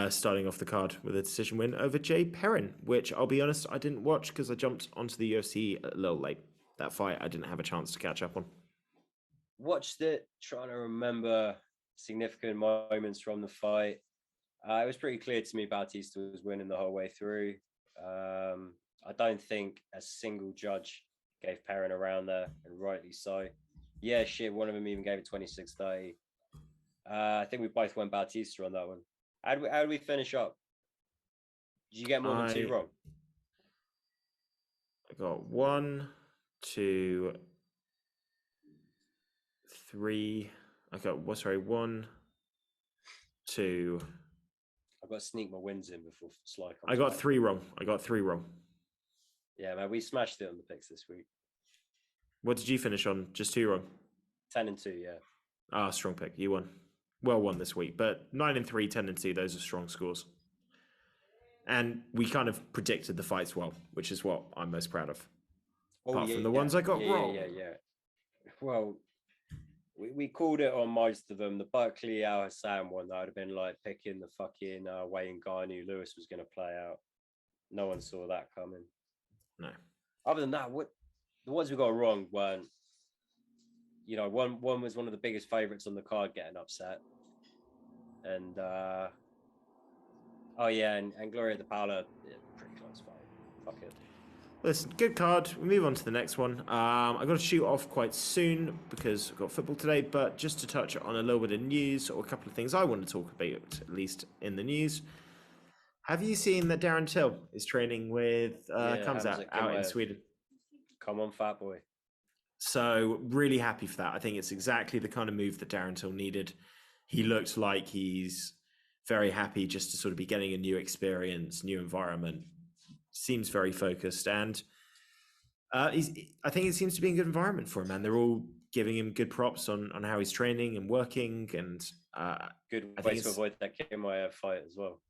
starting off the card with a decision win over Jay Perrin, which I'll be honest, I didn't watch because I jumped onto the UFC a little late. That fight I didn't have a chance to catch up on. Watched it, trying to remember significant moments from the fight. It was pretty clear to me Bautista was winning the whole way through. I don't think a single judge gave Perrin around there, and rightly so. Yeah, shit, one of them even gave it 26-30. I think we both went Bautista on that one. How did we finish up? Did you get more than 2 wrong? I got 1, 2, 3. I got 1, 2. I've got to sneak my wins in before Sly comes. I got 3 wrong. Yeah, man, we smashed it on the picks this week. What did you finish on? Just 2 wrong? 10-2, yeah. Strong pick. You won. Well won this week. But 9-3, 10-2, those are strong scores. And we kind of predicted the fights well, which is what I'm most proud of. Apart from the ones I got wrong. Yeah. Well, we called it on most of them. The Buckley Al Hassan one, that would have been like picking the fucking way Ngannou Lewis was going to play out. No one saw that coming. No. Other than that, the ones we got wrong weren't, one was one of the biggest favorites on the card getting upset. And and Gloria de Paula, pretty close fight. Fuck it. Listen, good card. We move on to the next one. I've got to shoot off quite soon because I've got football today, but just to touch on a little bit of news or a couple of things I want to talk about, at least in the news. Have you seen that Darren Till is training with comes out in Sweden? Come on, fat boy. So really happy for that. I think it's exactly the kind of move that Darren Till needed. He looked like he's very happy just to sort of be getting a new experience, new environment. Seems very focused, and I think it seems to be a good environment for him, man. They're all giving him good props on how he's training and working, and good way to avoid that Chimaev fight as well.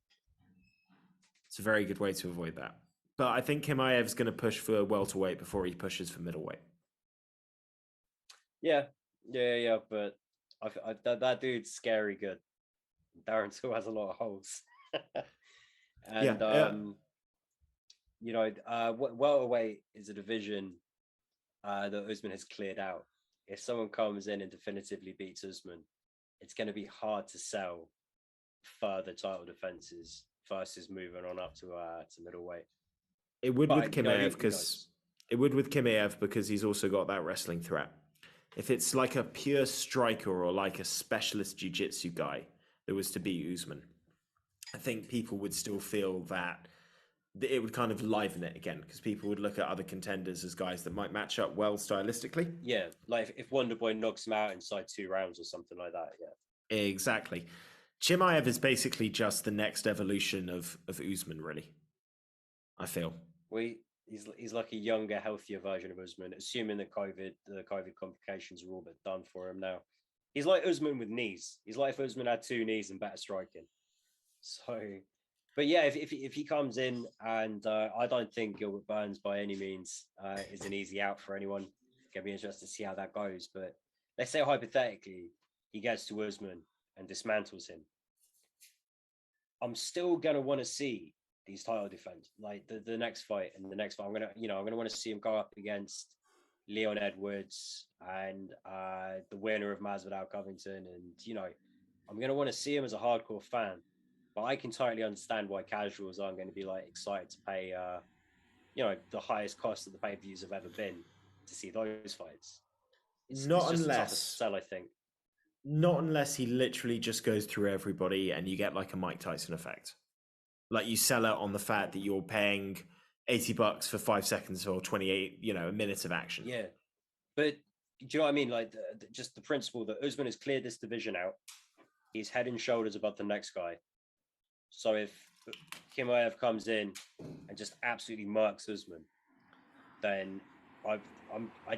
It's a very good way to avoid that. But I think Chimaev's going to push for welterweight before he pushes for middleweight. Yeah. But that dude's scary good. Darren still has a lot of holes. And welterweight is a division that Usman has cleared out. If someone comes in and definitively beats Usman, it's going to be hard to sell further title defenses versus moving on up to middleweight. It would with Chimaev because he's also got that wrestling threat. If it's like a pure striker or like a specialist jiu-jitsu guy that was to beat Usman, I think people would still feel that it would kind of liven it again because people would look at other contenders as guys that might match up well stylistically. Yeah, like if Wonderboy knocks him out inside 2 rounds or something like that, yeah. Exactly. Chimaev is basically just the next evolution of Usman, really, I feel. He's like a younger, healthier version of Usman, assuming that the COVID complications are all but done for him now. He's like Usman with knees. He's like if Usman had 2 knees and better striking. So, but yeah, if he comes in, and I don't think Gilbert Burns by any means is an easy out for anyone. It's gonna be interesting to see how that goes. But let's say hypothetically he gets to Usman and dismantles him. I'm still gonna want to see these title defense, like the next fight and the next fight. I'm gonna want to see him go up against Leon Edwards and the winner of Masvidal Covington, and I'm gonna want to see him as a hardcore fan. But I can totally understand why casuals aren't going to be like excited to pay, the highest cost that the pay-per-views have ever been to see those fights. It's just a tougher sell, I think. Not unless he literally just goes through everybody and you get like a Mike Tyson effect. Like you sell out on the fact that you're paying $80 for 5 seconds or 28, a minute of action. Yeah. But do you know what I mean? Like just the principle that Usman has cleared this division out. He's head and shoulders above the next guy. So if Chimaev comes in and just absolutely murks Usman, then I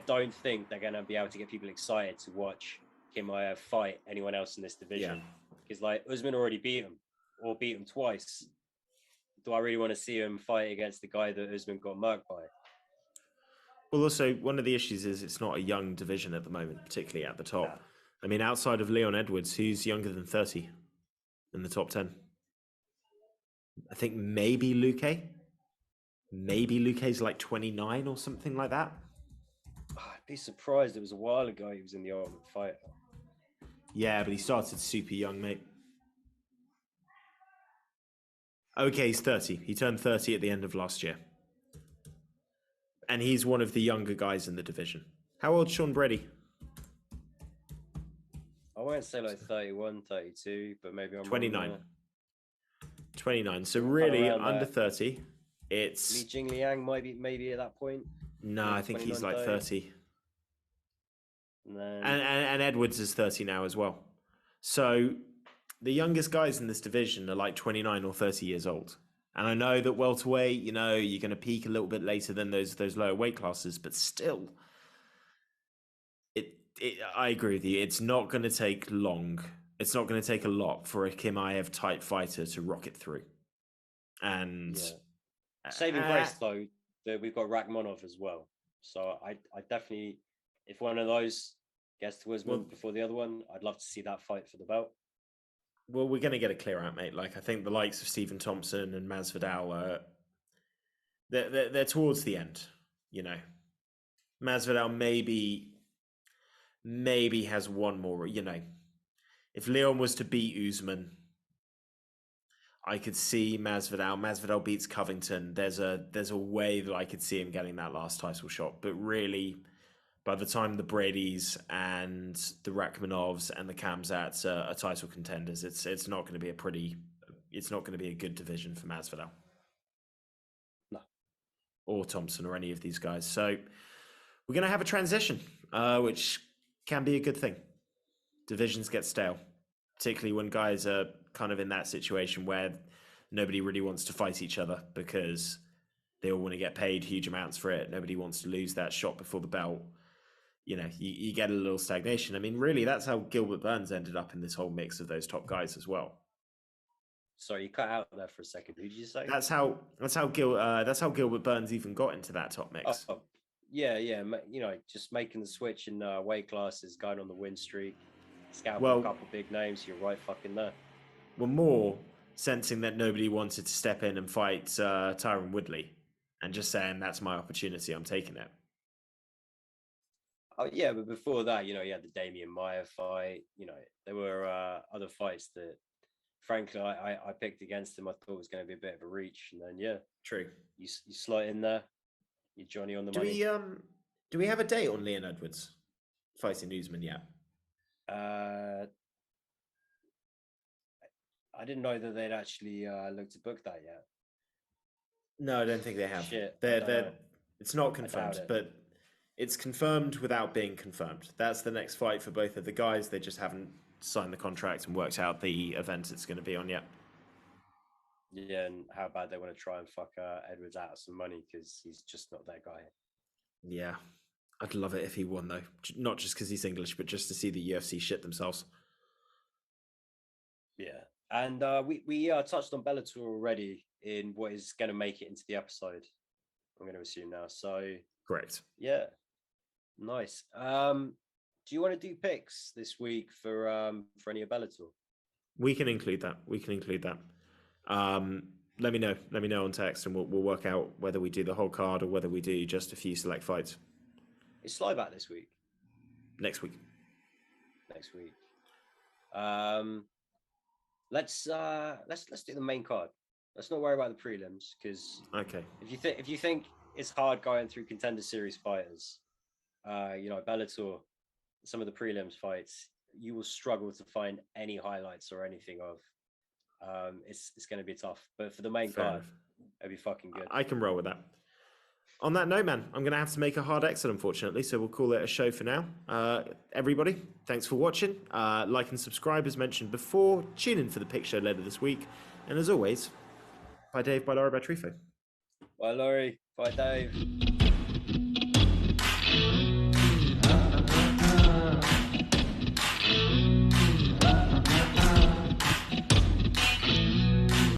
don't think they're going to be able to get people excited to watch Chimaev fight anyone else in this division. Because like Usman already beat him twice. Do I really want to see him fight against the guy that Usman got murked by? Well, also, one of the issues is it's not a young division at the moment, particularly at the top. Nah. I mean, outside of Leon Edwards, who's younger than 30 in the top 10? I think maybe Luque. Maybe Luque's like 29 or something like that. I'd be surprised. It was a while ago he was in the Ultimate Fighter. Yeah, but he started super young, mate. Okay, he's 30. He turned 30 at the end of last year. And he's one of the younger guys in the division. How old's Sean Brady? I won't say like 31, 32, but maybe I'm 29. 29. So really under 30. It's Li Jingliang maybe at that point. No, I think he's like 30. And Edwards is 30 now as well. So the youngest guys in this division are like 29 or 30 years old. And I know that welterweight, you're going to peak a little bit later than those lower weight classes, but still, I agree with you. It's not going to take long. It's not going to take a lot for a Chimaev type fighter to rocket through. And saving grace though, that we've got Rakhmonov as well. So I definitely, if one of those gets to Usman before the other one, I'd love to see that fight for the belt. Well, we're going to get a clear out, mate. Like I think the likes of Stephen Thompson and Masvidal, they're towards the end. Masvidal maybe has one more. If Leon was to beat Usman, I could see Masvidal. Masvidal beats Covington. There's a way that I could see him getting that last title shot. But really, by the time the Bradys and the Rakhmonovs and the Khamzats are title contenders, it's not going to be it's not going to be a good division for Masvidal. No. Or Thompson or any of these guys. So we're going to have a transition, which can be a good thing. Divisions get stale, particularly when guys are kind of in that situation where nobody really wants to fight each other because they all want to get paid huge amounts for it. Nobody wants to lose that shot before the belt. You get a little stagnation. I mean, really, that's how Gilbert Burns ended up in this whole mix of those top guys as well. Sorry, you cut out there for a second. Who did you say? That's how Gilbert Burns even got into that top mix. Oh, yeah. Just making the switch in weight classes, going on the win streak, scalping a couple big names. You're right, fucking there. Well, more sensing that nobody wanted to step in and fight Tyron Woodley, and just saying that's my opportunity. I'm taking it. Oh yeah, but before that, you had the Damian Maia fight. There were other fights that, frankly, I picked against him. I thought was going to be a bit of a reach, and then true. You slot in there. You're Johnny on the money. Do we have a date on Leon Edwards fighting Usman yet? I didn't know that they'd actually looked to book that yet. No, I don't think they have. Shit, it's not confirmed, but it's confirmed without being confirmed. That's the next fight for both of the guys. They just haven't signed the contract and worked out the event it's going to be on yet. Yeah, and how bad they want to try and fuck Edwards out of some money because he's just not their guy. Yeah. I'd love it if he won, though. Not just because he's English, but just to see the UFC shit themselves. Yeah. And we touched on Bellator already in what is going to make it into the episode. I'm going to assume now. So Correct. yeah, nice. Do you want to do picks this week for any of Bellator? We can include that. Let me know. Let me know on text, and we'll work out whether we do the whole card or whether we do just a few select fights. Is Sly back this week? Next week. Let's do the main card. Let's not worry about the prelims, because Okay. if you think it's hard going through Contender Series fighters, Bellator, some of the prelims fights, you will struggle to find any highlights or anything of. It's going to be tough, but for the main card, it'll be fucking good. I can roll with that. On that note, man, I'm going to have to make a hard exit, unfortunately, so we'll call it a show for now. Everybody, thanks for watching. Like and subscribe, as mentioned before. Tune in for the pick show later this week. And as always, bye Dave, bye Laura, bye Trifo. Bye Laurie, bye Dave.